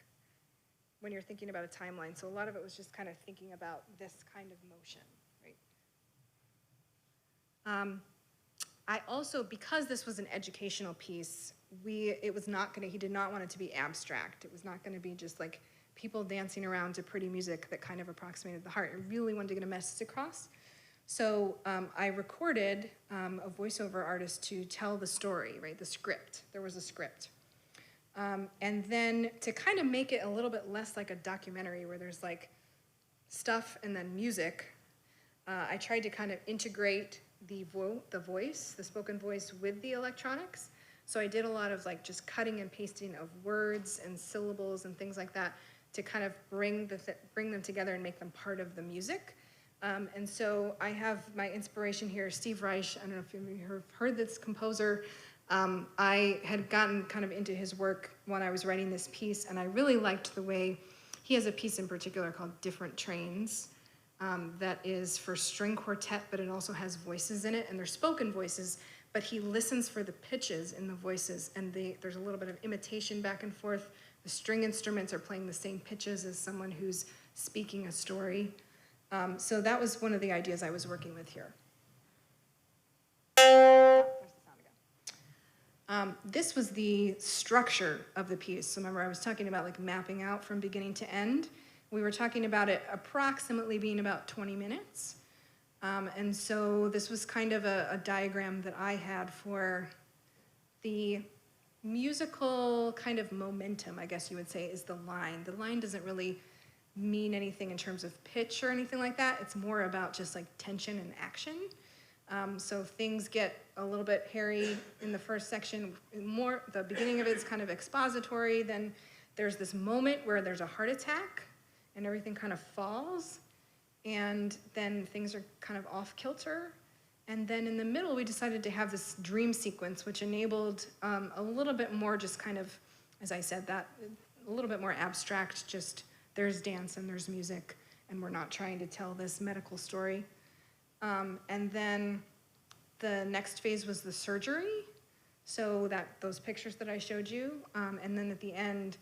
when you're thinking about a timeline. So a lot of it was just kind of thinking about this kind of motion, right? I also, because this was an educational piece, he did not want it to be abstract. It was not going to be just like people dancing around to pretty music that kind of approximated the heart. I really wanted to get a message across. So I recorded a voiceover artist to tell the story, right, the script. There was a script. And then to kind of make it a little bit less like a documentary where there's like stuff and then music, I tried to kind of integrate the voice, the spoken voice, with the electronics. So I did a lot of like just cutting and pasting of words and syllables and things like that to kind of bring them together and make them part of the music. And so I have my inspiration here, Steve Reich. I don't know if you've heard this composer. I had gotten kind of into his work when I was writing this piece, and I really liked the way he has a piece in particular called Different Trains that is for string quartet, but it also has voices in it, and they're spoken voices, but he listens for the pitches in the voices, and there's a little bit of imitation back and forth. The string instruments are playing the same pitches as someone who's speaking a story. So that was one of the ideas I was working with here. There's the sound again. This was the structure of the piece. So remember, I was talking about like mapping out from beginning to end. We were talking about it approximately being about 20 minutes. And so this was kind of a diagram that I had for the musical kind of momentum, I guess you would say, is the line. The line doesn't really mean anything in terms of pitch or anything like that. It's more about just like tension and action. So things get a little bit hairy in the first section. The beginning of it is kind of expository. Then there's this moment where there's a heart attack and everything kind of falls. And then things are kind of off kilter. And then in the middle, we decided to have this dream sequence, which enabled a little bit more just kind of, as I said, that a little bit more abstract, just there's dance and there's music, and we're not trying to tell this medical story. And then the next phase was the surgery, so those pictures that I showed you, and then at the end,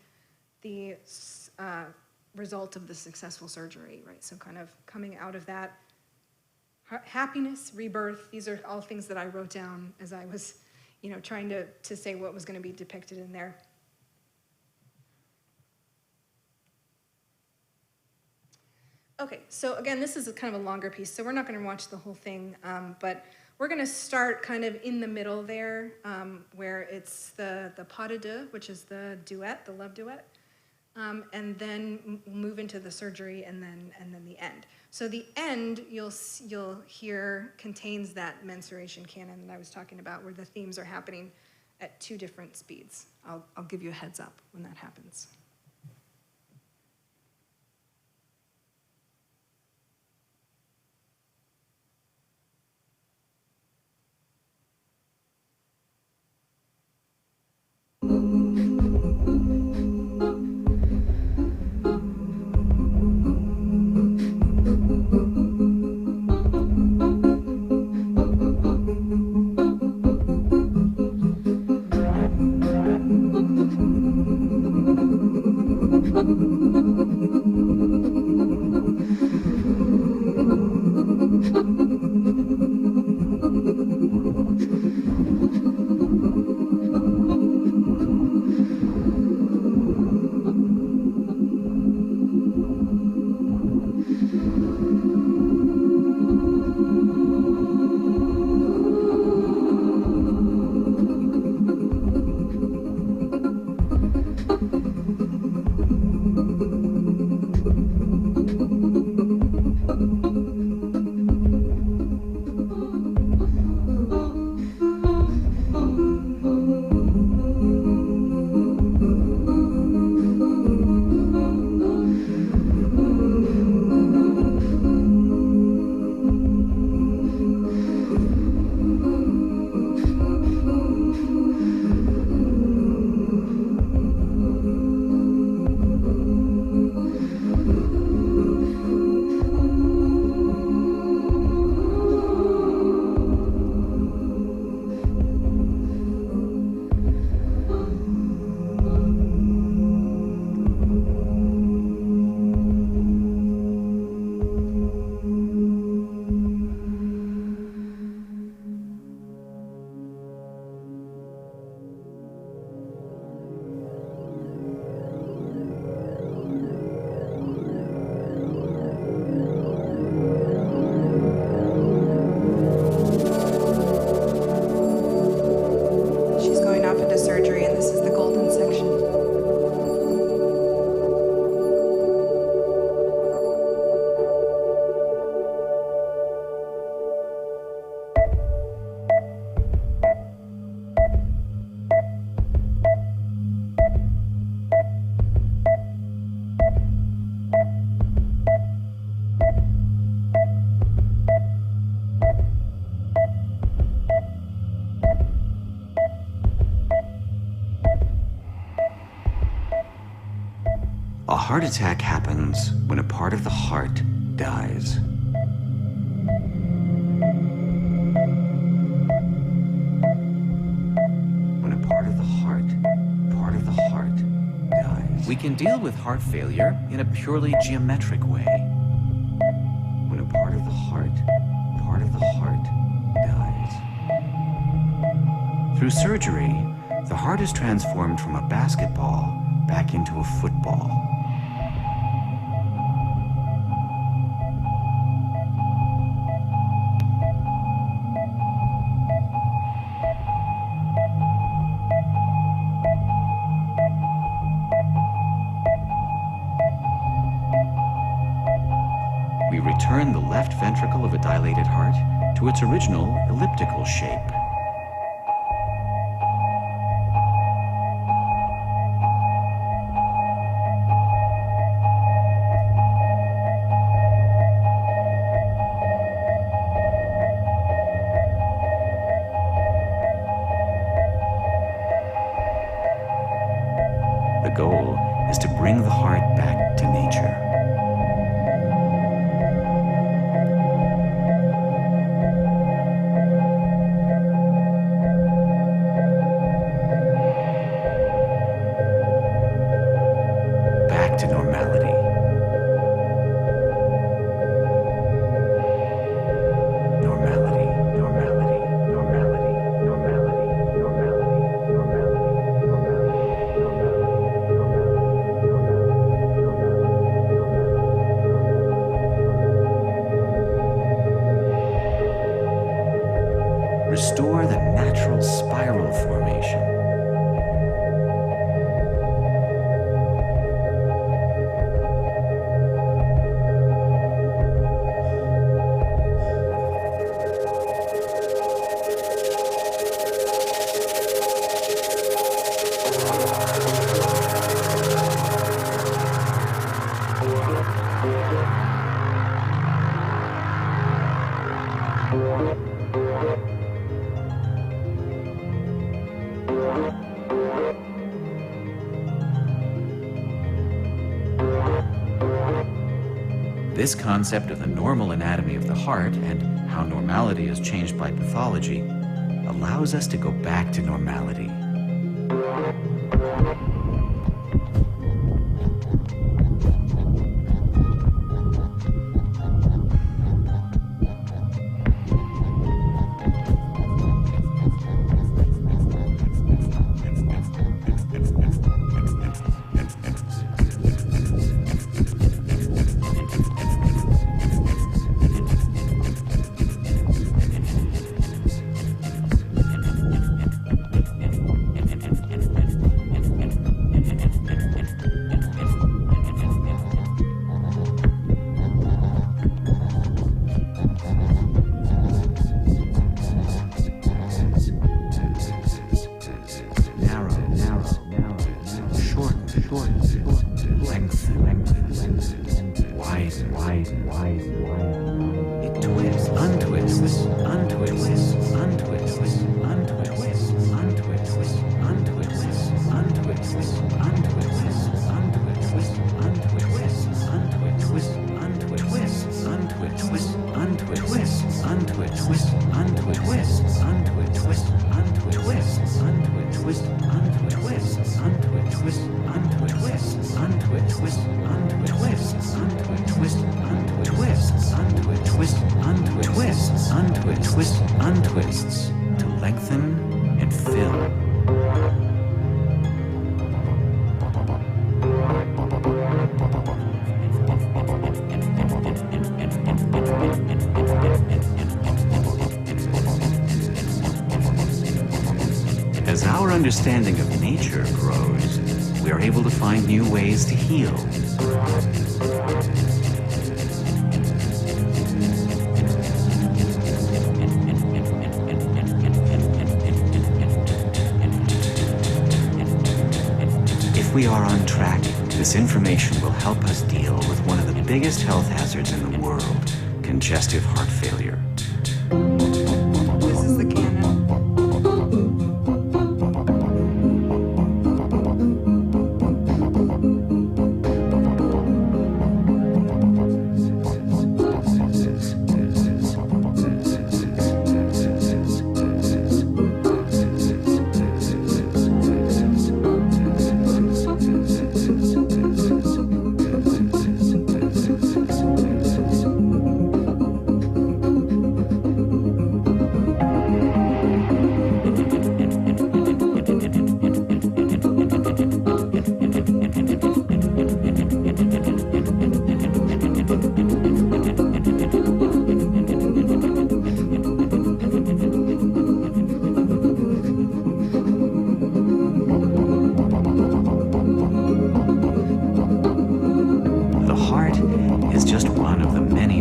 the result of the successful surgery, right? So kind of coming out of that, happiness, rebirth, these are all things that I wrote down as I was, trying to say what was going to be depicted in there. Okay, so again, this is kind of a longer piece, so we're not going to watch the whole thing, but we're going to start kind of in the middle there, where it's the pas de deux, which is the duet, the love duet, and then move into the surgery, and then the end. So the end, you'll hear, contains that mensuration canon that I was talking about, where the themes are happening at 2 different speeds. I'll give you a heads up when that happens. A heart attack happens when a part of the heart dies. When a part of the heart dies. We can deal with heart failure in a purely geometric way. When a part of the heart dies. Through surgery, the heart is transformed from a basketball back into a football. We return the left ventricle of a dilated heart to its original elliptical shape. The goal is to bring the heart back to nature. Back to normality. Normality, normality, normality, normality, normality, normality. Restore the natural spiral formation. This concept of the normal anatomy of the heart and how normality is changed by pathology allows us to go back to normality. Untwists to lengthen and fill. As our understanding of nature grows, we are able to find new ways to heal. If we are on track, this information will help us deal with one of the biggest health hazards in the world, congestive heart failure. This is the canon.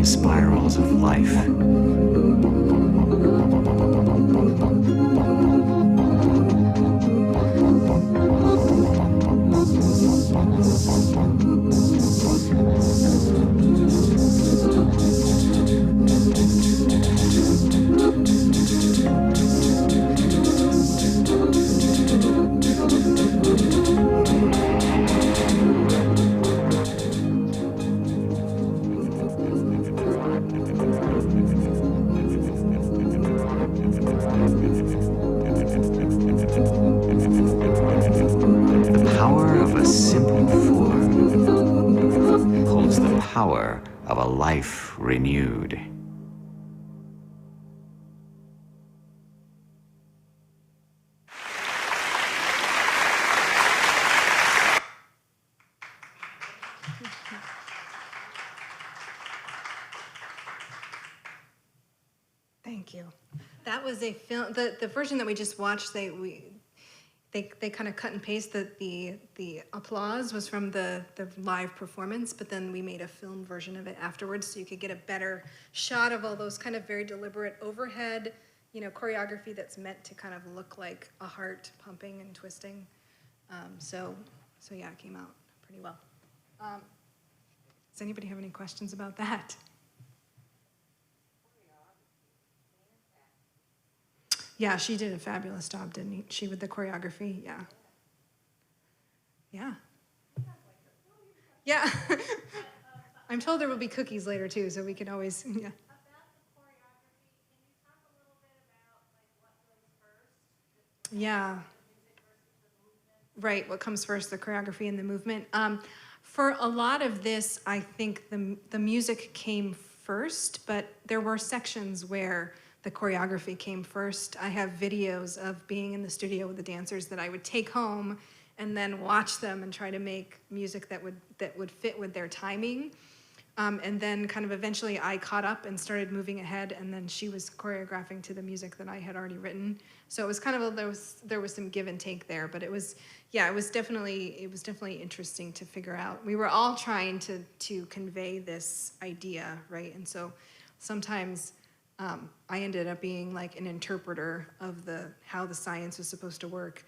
spirals of life. Power of a life renewed. Thank you. That was a film. The version that we just watched. They kind of cut and paste the applause was from the live performance, but then we made a film version of it afterwards, so you could get a better shot of all those kind of very deliberate overhead, choreography that's meant to kind of look like a heart pumping and twisting. So yeah, it came out pretty well. Does anybody have any questions about that? Yeah, she did a fabulous job, didn't she, with the choreography? Yeah. Yeah. Yeah. I'm told there will be cookies later, too, so we can always, yeah. About the choreography, can you talk a little bit about what comes first? Yeah. Music versus the movement? Right, what comes first, the choreography and the movement. For a lot of this, I think the music came first, but there were sections where the choreography came first. I have videos of being in the studio with the dancers that I would take home and then watch them and try to make music that would fit with their timing. And then kind of eventually I caught up and started moving ahead, and then she was choreographing to the music that I had already written. So it was kind of there was some give and take there, but it was definitely interesting to figure out. We were all trying to convey this idea, right? And so sometimes I ended up being like an interpreter of how the science was supposed to work,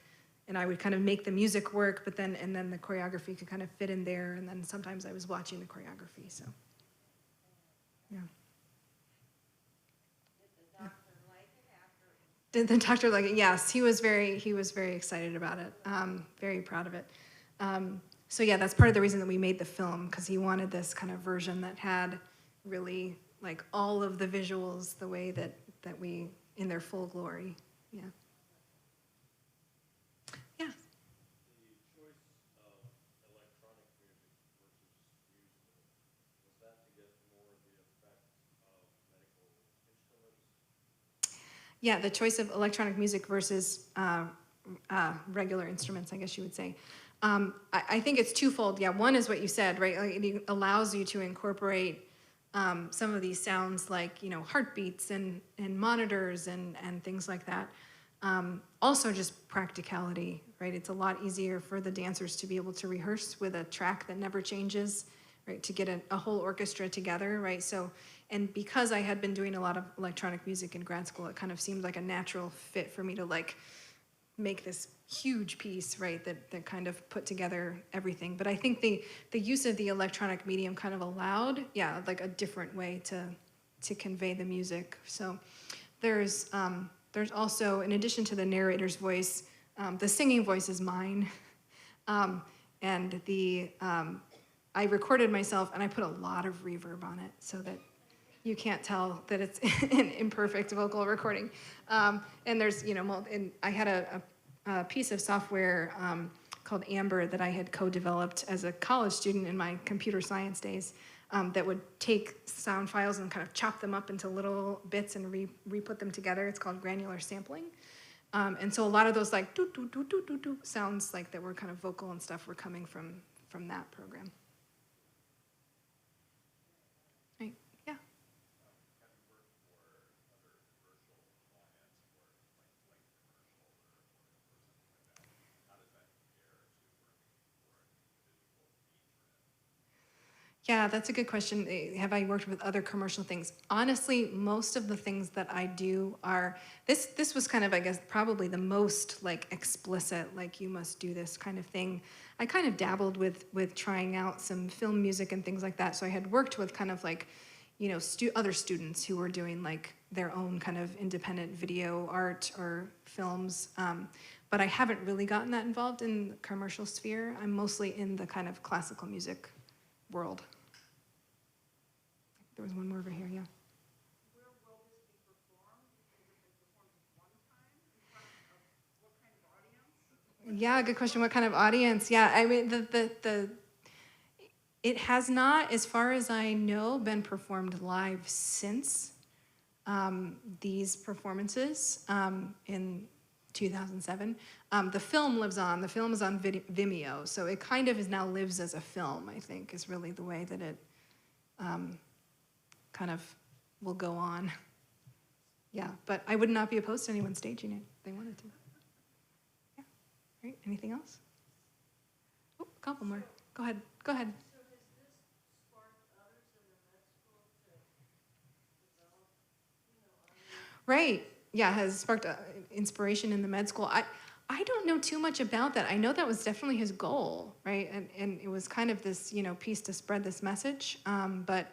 and I would kind of make the music work, but then the choreography could kind of fit in there, and then sometimes I was watching the choreography. So, yeah. Did the doctor like it? Yes, he was very excited about it. Very proud of it. So yeah, that's part of the reason that we made the film, because he wanted this kind of version that had really like all of the visuals the way that we in their full glory. Yeah. Yeah. The choice of electronic music versus musical, was that to get more of the effect of medical instruments? Yeah, the choice of electronic music versus regular instruments, I guess you would say. I think it's twofold. Yeah, one is what you said, right? Like, it allows you to incorporate some of these sounds like, heartbeats and monitors and things like that. Also just practicality, right? It's a lot easier for the dancers to be able to rehearse with a track that never changes, right? To get a whole orchestra together, right? So, and because I had been doing a lot of electronic music in grad school, it kind of seemed like a natural fit for me to like make this huge piece, right, that kind of put together everything. But I think the use of the electronic medium kind of allowed, like a different way to convey the music. So there's also, in addition to the narrator's voice, the singing voice is mine. And I recorded myself and I put a lot of reverb on it so that you can't tell that it's an imperfect vocal recording. And there's, and I had a piece of software called Amber that I had co-developed as a college student in my computer science days that would take sound files and kind of chop them up into little bits and re-put them together. It's called granular sampling. And so a lot of those like doo doo doo doo doo doo sounds like that were kind of vocal and stuff were coming from that program. Right? Yeah. Yeah, that's a good question. Have I worked with other commercial things? Honestly, most of the things that I do are, this was kind of, I guess, probably the most like explicit, like you must do this kind of thing. I kind of dabbled with trying out some film music and things like that. So I had worked with kind of like, you know, other students who were doing like their own kind of independent video art or films. But I haven't really gotten that involved in the commercial sphere. I'm mostly in the kind of classical music world. There was one more over here, yeah. Where will this be performed? Is it been performed one time in front of what kind of audience? Yeah, good question. What kind of audience? Yeah, I mean, it has not, as far as I know, been performed live since these performances in 2007. The film lives on. The film is on Vimeo, so it kind of now lives as a film, I think, is really the way that it kind of will go on. Yeah, but I would not be opposed to anyone staging it if they wanted to. Yeah, right, anything else? Oh, a couple more. Go ahead, go ahead. So has this sparked others in the med school to develop, Right, yeah, has sparked inspiration in the med school. I don't know too much about that. I know that was definitely his goal, right? And it was kind of this, you know, piece to spread this message, but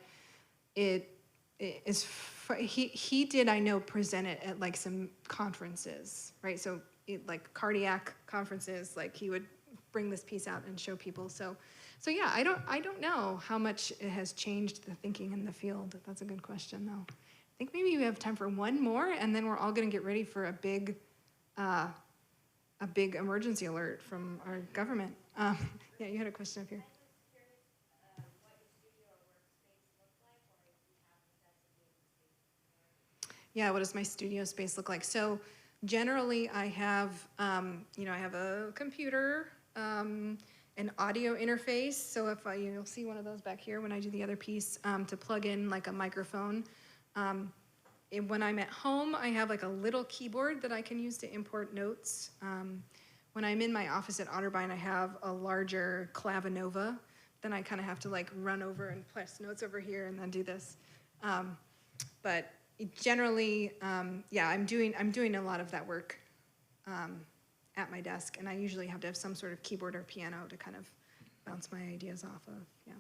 it is, he did, I know, present it at like some conferences, right? So like cardiac conferences, like he would bring this piece out and show people. So yeah, I don't know how much it has changed the thinking in the field. That's a good question though. I think maybe we have time for one more, and then we're all gonna get ready for a big emergency alert from our government. Yeah, you had a question up here. Yeah, what does my studio space look like? So generally I have, you know, I have a computer, an audio interface. So if you'll see one of those back here when I do the other piece, to plug in like a microphone. When I'm at home, I have like a little keyboard that I can use to import notes. When I'm in my office at Otterbein, I have a larger clavinova. Then I kind of have to like run over and press notes over here and then do this. But generally, yeah, I'm doing a lot of that work at my desk, and I usually have to have some sort of keyboard or piano to kind of bounce my ideas off of, yeah.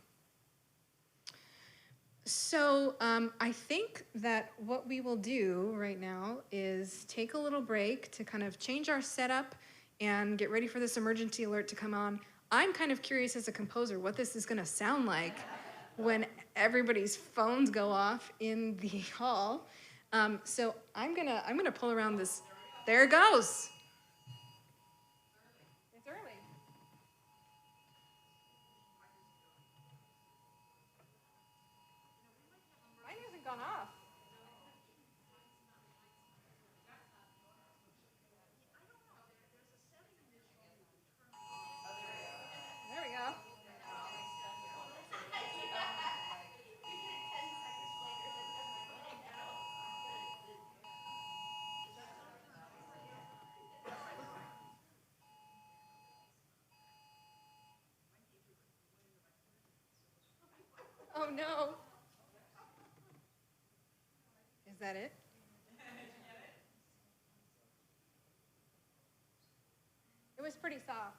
So I think that what we will do right now is take a little break to kind of change our setup and get ready for this emergency alert to come on. I'm kind of curious as a composer what this is gonna sound like when everybody's phones go off in the hall. So I'm gonna pull around this. There it goes. It's early. Mine hasn't gone off. There we go. Oh no. Is that it? It was pretty soft.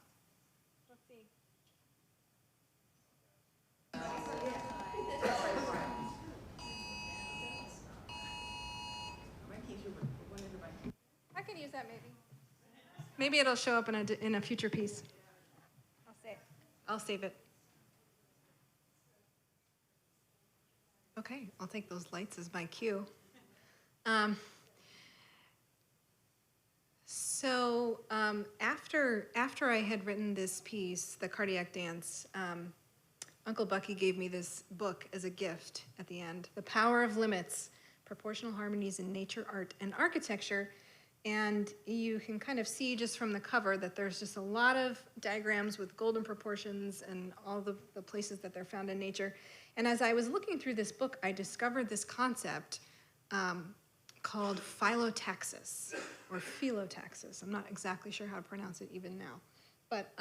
Let's see. I can use that maybe. Maybe it'll show up in a future piece. I'll save it. Okay, I'll take those lights as my cue. After I had written this piece, The Cardiac Dance, Uncle Bucky gave me this book as a gift at the end, The Power of Limits, Proportional Harmonies in Nature, Art, and Architecture. And you can kind of see just from the cover that there's just a lot of diagrams with golden proportions and all the places that they're found in nature. And as I was looking through this book, I discovered this concept called Phyllotaxis, or Phyllotaxis. I'm not exactly sure how to pronounce it even now. But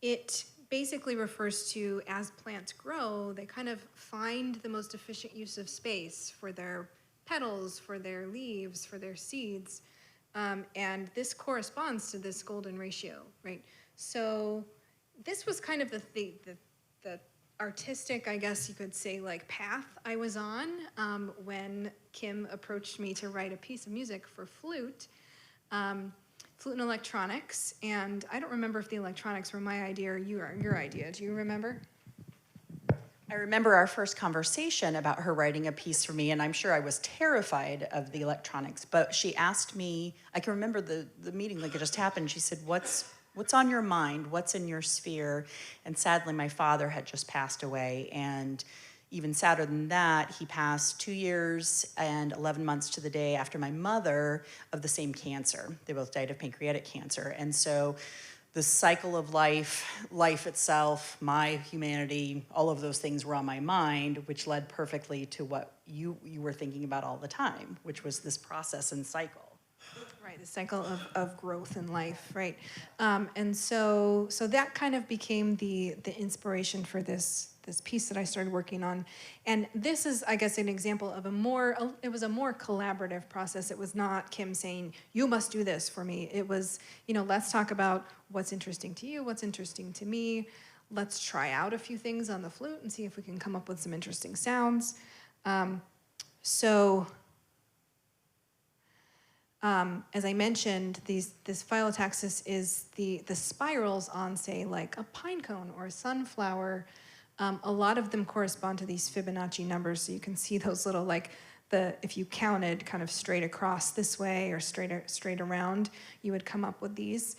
it basically refers to as plants grow, they kind of find the most efficient use of space for their petals, for their leaves, for their seeds. And this corresponds to this golden ratio, right? So this was kind of the artistic, I guess you could say, like path I was on when Kim approached me to write a piece of music for flute. Flute and electronics, and I don't remember if the electronics were my idea or your idea. Do you remember? I remember our first conversation about her writing a piece for me, and I'm sure I was terrified of the electronics, but she asked me, I can remember the meeting like it just happened. She said, what's on your mind? What's in your sphere? And sadly, my father had just passed away, and even sadder than that, he passed 2 years and 11 months to the day after my mother of the same cancer. They both died of pancreatic cancer. And so the cycle of life itself, my humanity, all of those things were on my mind, which led perfectly to what you were thinking about all the time, which was this process and cycle. Right, the cycle of growth in life, right? And so that kind of became the inspiration for this piece that I started working on. And this is, I guess, an example of it was a more collaborative process. It was not Kim saying, you must do this for me. It was, let's talk about what's interesting to you, what's interesting to me. Let's try out a few things on the flute and see if we can come up with some interesting sounds. As I mentioned, this Phyllotaxis is the spirals on, say, like a pine cone or a sunflower. A lot of them correspond to these Fibonacci numbers, so you can see those little, like, if you counted kind of straight across this way or straight around, you would come up with these.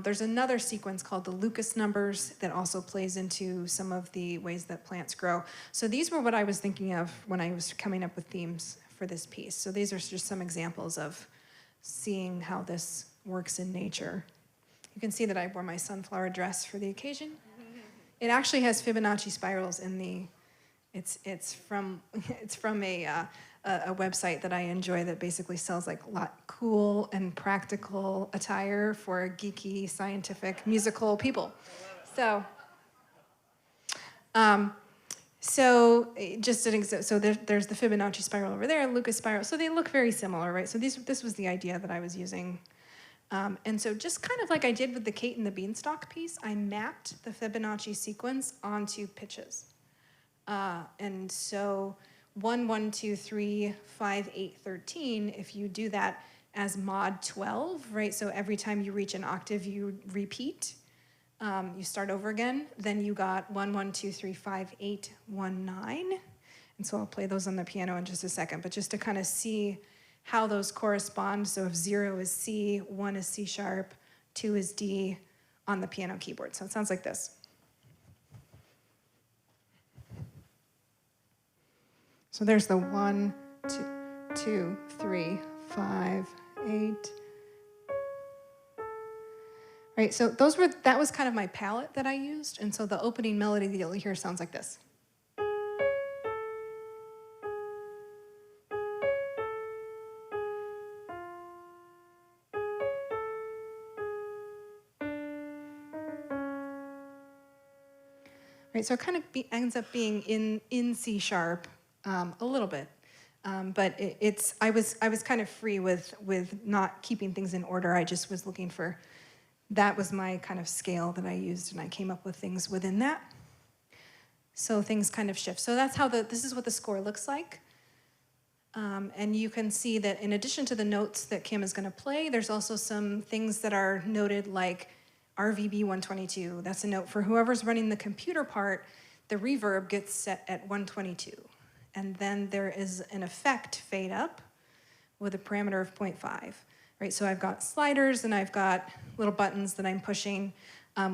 There's another sequence called the Lucas numbers that also plays into some of the ways that plants grow. So these were what I was thinking of when I was coming up with themes for this piece. So these are just some examples of seeing how this works in nature. You can see that I wore my sunflower dress for the occasion. It actually has Fibonacci spirals in the. It's from a website that I enjoy that basically sells like cool and practical attire for geeky, scientific, musical people. So just an example. So there's the Fibonacci spiral over there, Lucas spiral. So they look very similar, right? So this was the idea that I was using. And so just kind of like I did with the Kate and the Beanstalk piece, I mapped the Fibonacci sequence onto pitches. And so 1, 1, 2, 3, 5, 8, 13, if you do that as mod 12, right? So every time you reach an octave, you repeat. You start over again. Then you got 1, 1, 2, 3, 5, 8, 1, 9. And so I'll play those on the piano in just a second, but just to kind of see how those correspond. So if 0 is C, 1 is C sharp, 2 is D on the piano keyboard. So it sounds like this. So there's the 1, 2, 3, 5, 8. Right, so that was kind of my palette that I used. And so the opening melody that you'll hear sounds like this. Right, so it kind of ends up being in C sharp a little bit, but I was kind of free with not keeping things in order. I just was looking for, that was my kind of scale that I used, and I came up with things within that. So things kind of shift. So that's how this is what the score looks like. And you can see that in addition to the notes that Kim is going to play, there's also some things that are noted like RVB 122. That's a note for whoever's running the computer part. The reverb gets set at 122. And then there is an effect fade up with a parameter of 0.5. Right, so I've got sliders and I've got little buttons that I'm pushing.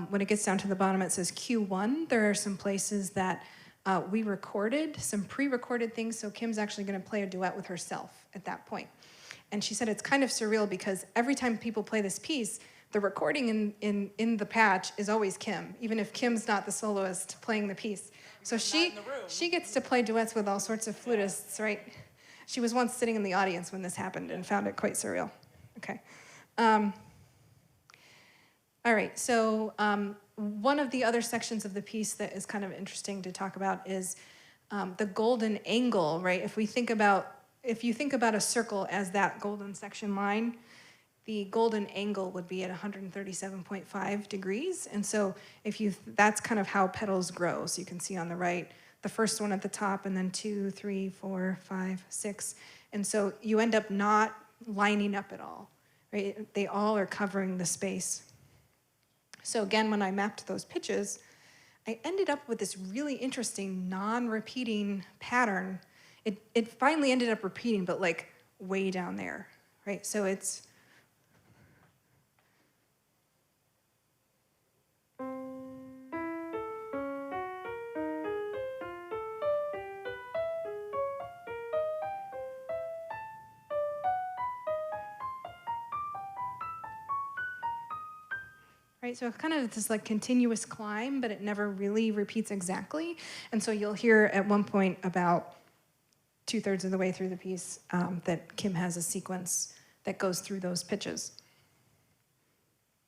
When it gets down to the bottom, it says Q1. There are some places that we recorded, some pre-recorded things, so Kim's actually gonna play a duet with herself at that point. And she said it's kind of surreal because every time people play this piece, the recording in the patch is always Kim, even if Kim's not the soloist playing the piece. So she gets to play duets with all sorts of flutists, right? She was once sitting in the audience when this happened and found it quite surreal. Okay. All right, so one of the other sections of the piece that is kind of interesting to talk about is the golden angle, right? If you think about a circle as that golden section line, the golden angle would be at 137.5 degrees. And so that's kind of how petals grow. So you can see on the right, the first one at the top, and then 2, 3, 4, 5, 6. And so you end up not lining up at all, right? They all are covering the space. So again, when I mapped those pitches, I ended up with this really interesting non-repeating pattern. It finally ended up repeating, but like way down there, right? So it's right, so it's kind of this like continuous climb, but it never really repeats exactly. And so you'll hear at one point about 2/3 of the way through the piece that Kim has a sequence that goes through those pitches.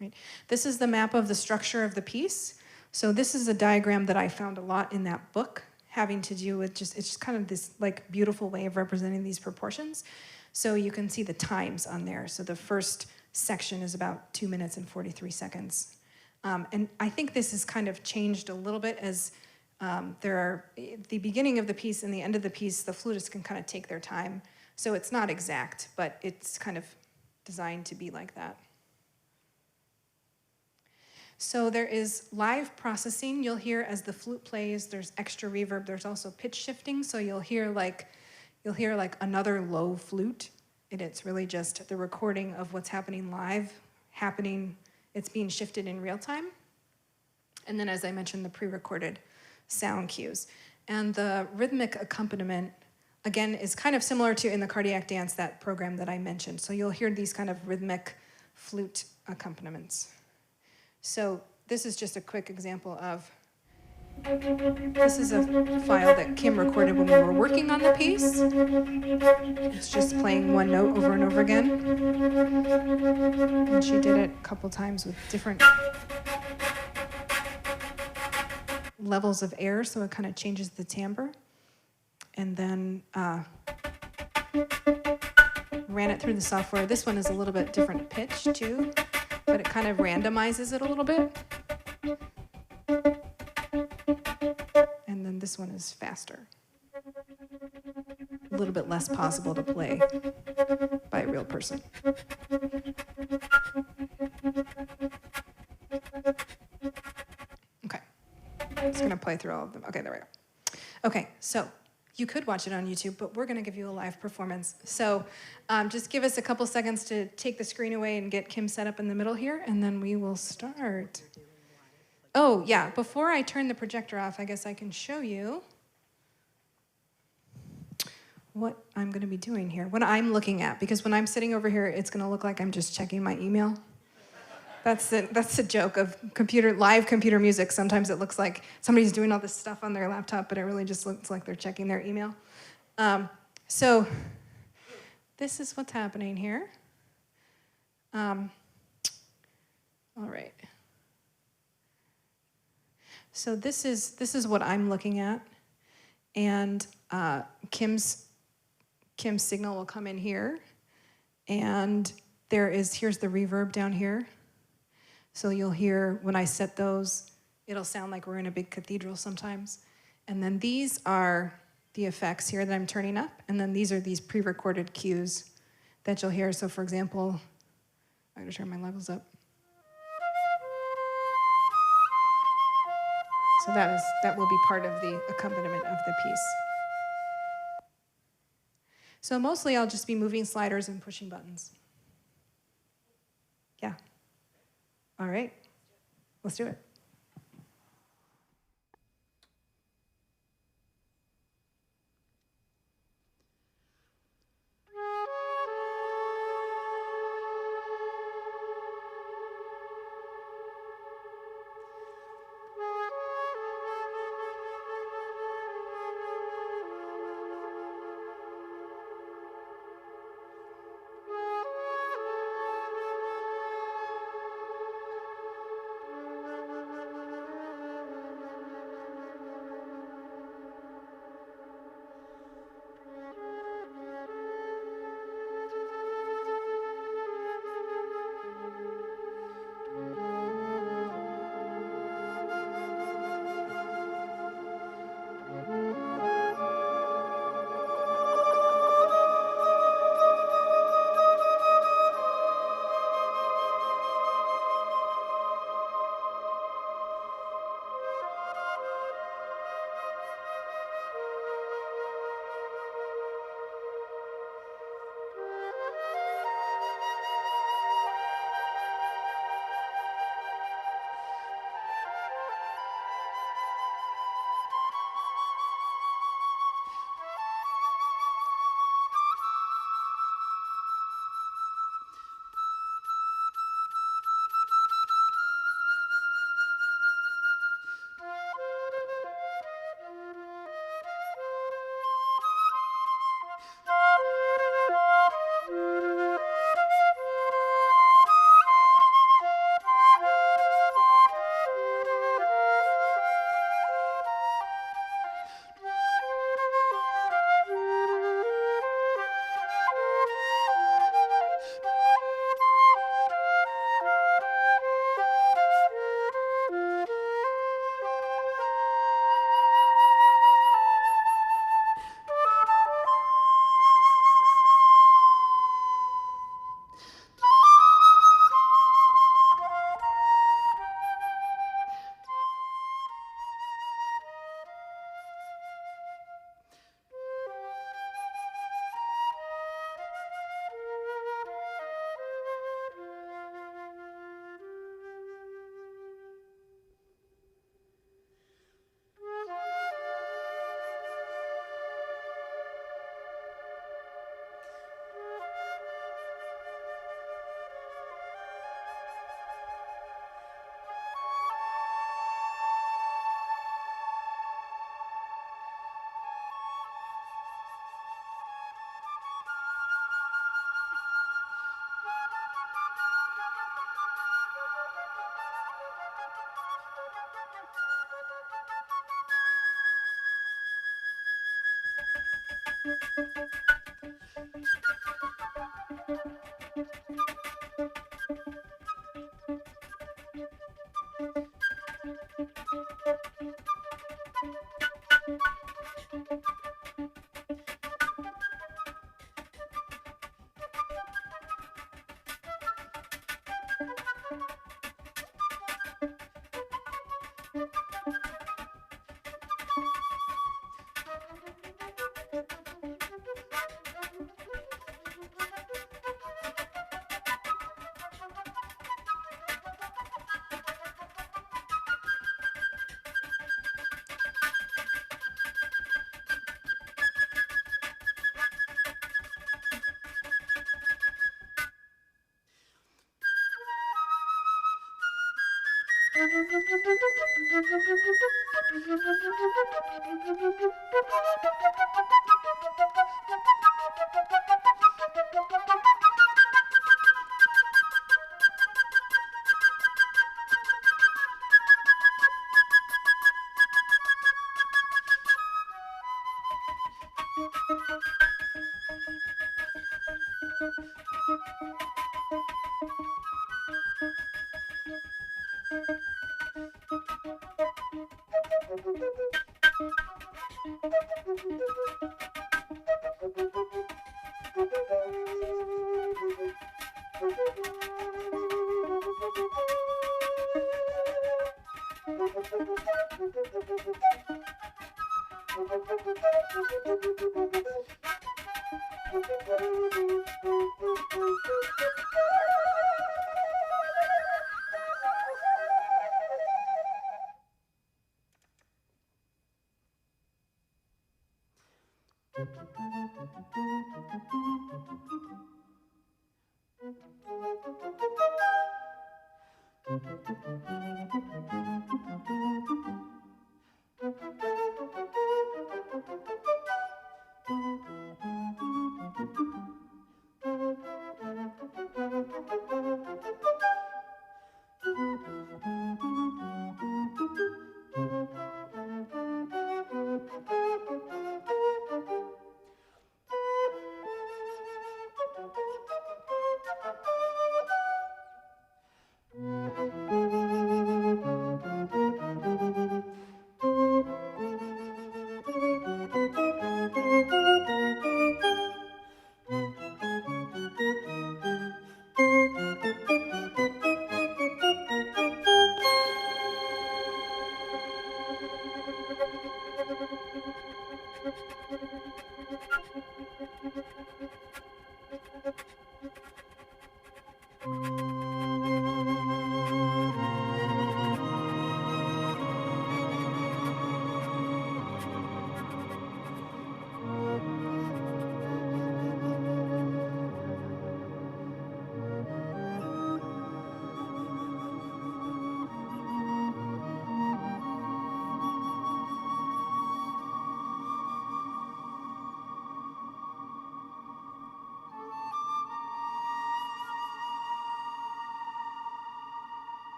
Right. This is the map of the structure of the piece. So this is a diagram that I found a lot in that book, having to do with it's just kind of this like beautiful way of representing these proportions. So you can see the times on there. So the first section is about 2 minutes and 43 seconds. And I think this has kind of changed a little bit as the beginning of the piece and the end of the piece, the flutists can kind of take their time. So it's not exact, but it's kind of designed to be like that. So there is live processing. You'll hear as the flute plays, there's extra reverb. There's also pitch shifting. So you'll hear like another low flute. And it's really just the recording of what's happening live, it's being shifted in real time. And then, as I mentioned, the pre-recorded sound cues. And the rhythmic accompaniment, again, is kind of similar to in the cardiac dance, that program that I mentioned. So you'll hear these kind of rhythmic flute accompaniments. So this is just a quick example of, this is a file that Kim recorded when we were working on the piece. It's just playing one note over and over again. And she did it a couple times with different levels of air, so it kind of changes the timbre. And then ran it through the software. This one is a little bit different pitch too, but it kind of randomizes it a little bit. And then this one is faster. A little bit less possible to play by a real person. Okay, I'm just gonna play through all of them. Okay, there we go. Okay, so you could watch it on YouTube, but we're gonna give you a live performance. So just give us a couple seconds to take the screen away and get Kim set up in the middle here, and then we will start. Oh, yeah, before I turn the projector off, I guess I can show you what I'm going to be doing here, what I'm looking at, because when I'm sitting over here, it's going to look like I'm just checking my email. That's the joke of live computer music. Sometimes it looks like somebody's doing all this stuff on their laptop, but it really just looks like they're checking their email. So this is what's happening here. All right. So this is what I'm looking at, and Kim's signal will come in here, and here's the reverb down here. So you'll hear when I set those, it'll sound like we're in a big cathedral sometimes. And then these are the effects here that I'm turning up, and then these are these pre-recorded cues that you'll hear. So for example, I'm gonna turn my levels up. So that will be part of the accompaniment of the piece. So mostly I'll just be moving sliders and pushing buttons. Yeah. All right. Let's do it.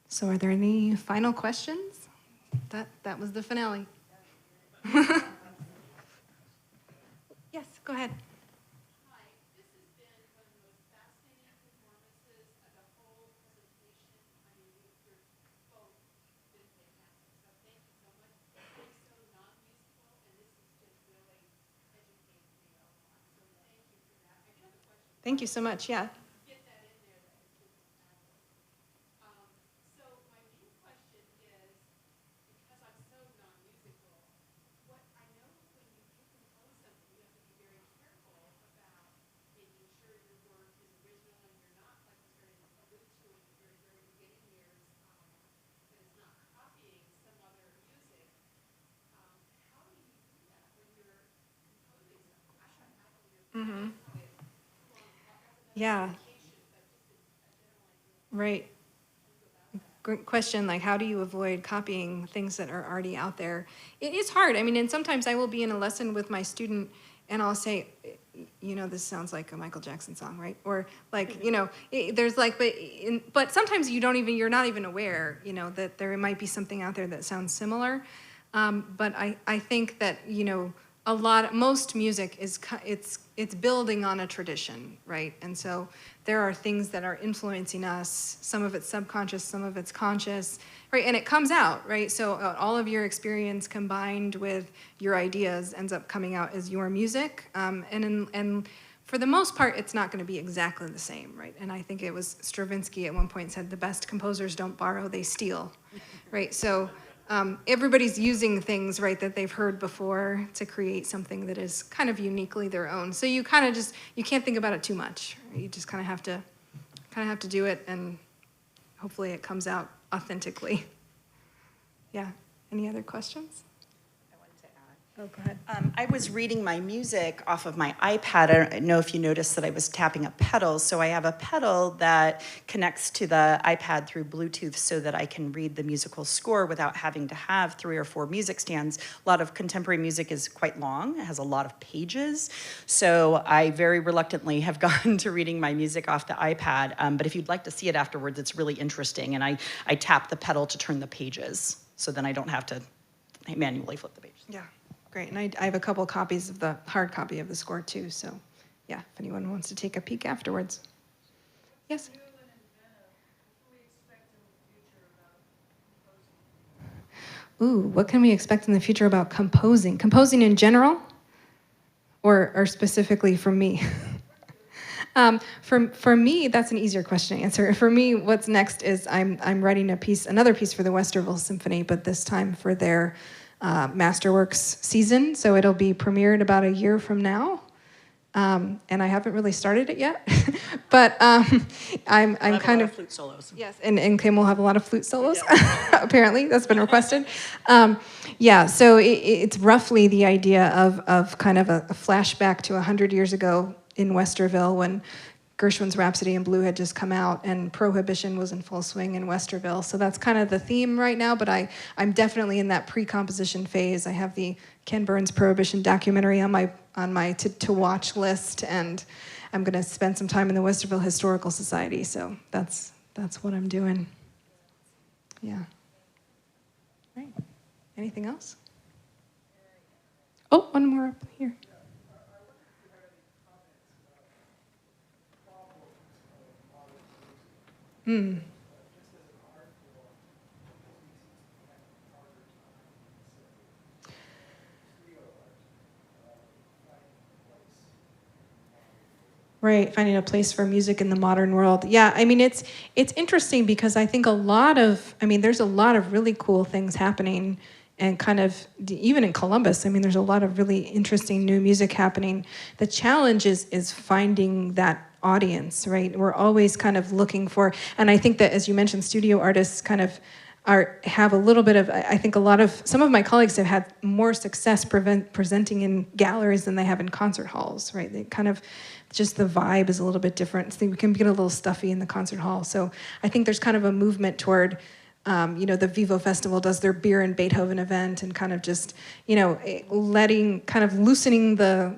So are there any final questions? That was the finale. Yes, go ahead. Hi, this has been one of the most fascinating performances of the whole presentation. I mean, you're both been fantastic. So thank you so much. I'm so non-musical, and this has just really educated me a lot. So thank you for that. I do have a question. Thank you so much. Yeah. Get that in there that it's just fabulous. So my main question is, because I'm so non-musical, what I know when you compose something, you have to be very careful about making sure your work is original and you're not, like you started to allude to in the very, very beginning years, that it's not copying some other music. How do you do that when you're composing something? I try not to. Yeah. Right. Great question. Like, how do you avoid copying things that are already out there? It is hard. I mean, and sometimes I will be in a lesson with my student and I'll say, you know, this sounds like a Michael Jackson song, right? Or like, you know, there's like, but sometimes you're not even aware, you know, that there might be something out there that sounds similar. But I think that, you know, most music it's building on a tradition, right? And so there are things that are influencing us. Some of it's subconscious, some of it's conscious, right? And it comes out, right? So all of your experience combined with your ideas ends up coming out as your music. And for the most part, it's not going to be exactly the same, right? And I think it was Stravinsky at one point said, the best composers don't borrow, they steal, right? So everybody's using things, right, that they've heard before to create something that is kind of uniquely their own. So you kind of you can't think about it too much. Right? You just kind of have to do it, and hopefully it comes out authentically. Yeah. Any other questions? Oh, go ahead. I was reading my music off of my iPad. I don't know if you noticed that I was tapping a pedal. So I have a pedal that connects to the iPad through Bluetooth so that I can read the musical score without having to have 3 or 4 music stands. A lot of contemporary music is quite long. It has a lot of pages. So I very reluctantly have gone to reading my music off the iPad. But if you'd like to see it afterwards, it's really interesting. And I tap the pedal to turn the pages. So then I don't have to manually flip the pages. Yeah. Great, and I have a couple copies of the hard copy of the score too, so yeah, if anyone wants to take a peek afterwards. Yes? Ooh, what can we expect in the future about composing? Composing in general, or specifically from me? For me, that's an easier question to answer. For me, what's next is I'm writing another piece for the Westerville Symphony, but this time for their Masterworks season, so it'll be premiered about a year from now, and I haven't really started it yet, but I'm kind of flute solos. Yes, and Kim will have a lot of flute solos. Yeah. Apparently, that's been requested. Yeah, so it's roughly the idea of kind of a flashback to 100 years ago in Westerville when Gershwin's Rhapsody in Blue had just come out and Prohibition was in full swing in Westerville. So that's kind of the theme right now, but I'm definitely in that pre-composition phase. I have the Ken Burns Prohibition documentary on my to-watch list, and I'm going to spend some time in the Westerville Historical Society. So that's what I'm doing. Yeah. Right. Anything else? Oh, one more up here. Right, finding a place for music in the modern world. Yeah, I mean, it's interesting because I think there's a lot of really cool things happening, and kind of, even in Columbus, I mean, there's a lot of really interesting new music happening. The challenge is finding that audience, right? We're always kind of looking for, and I think that, as you mentioned, studio artists kind of have a little bit of, I think some of my colleagues have had more success presenting in galleries than they have in concert halls, right? They kind of, just the vibe is a little bit different. So we can get a little stuffy in the concert hall. So I think there's kind of a movement toward, the Vivo Festival does their Beer and Beethoven event, and kind of just, loosening the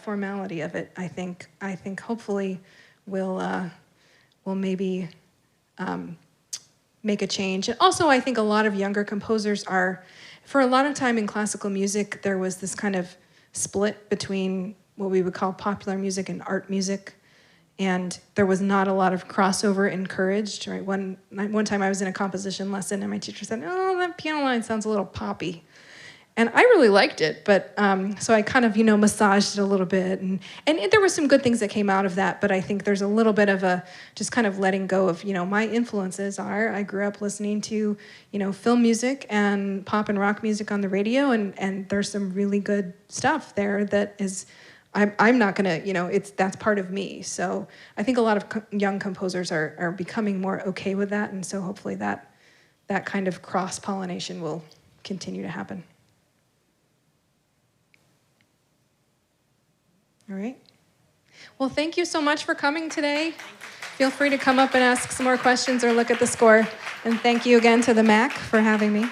formality of it. I think hopefully will maybe make a change. And also, I think a lot of younger composers are, for a lot of time in classical music, there was this kind of split between what we would call popular music and art music. And there was not a lot of crossover encouraged, right? One time I was in a composition lesson and my teacher said, oh, that piano line sounds a little poppy. And I really liked it, but so I kind of, massaged it a little bit. And there were some good things that came out of that, but I think there's a little bit of a just kind of letting go of, my influences are, I grew up listening to, film music and pop and rock music on the radio, and there's some really good stuff there that is, I'm not gonna, that's part of me. So I think a lot of young composers are becoming more okay with that, and so hopefully that kind of cross-pollination will continue to happen. All right. Well, thank you so much for coming today. Feel free to come up and ask some more questions or look at the score. And thank you again to the MAC for having me.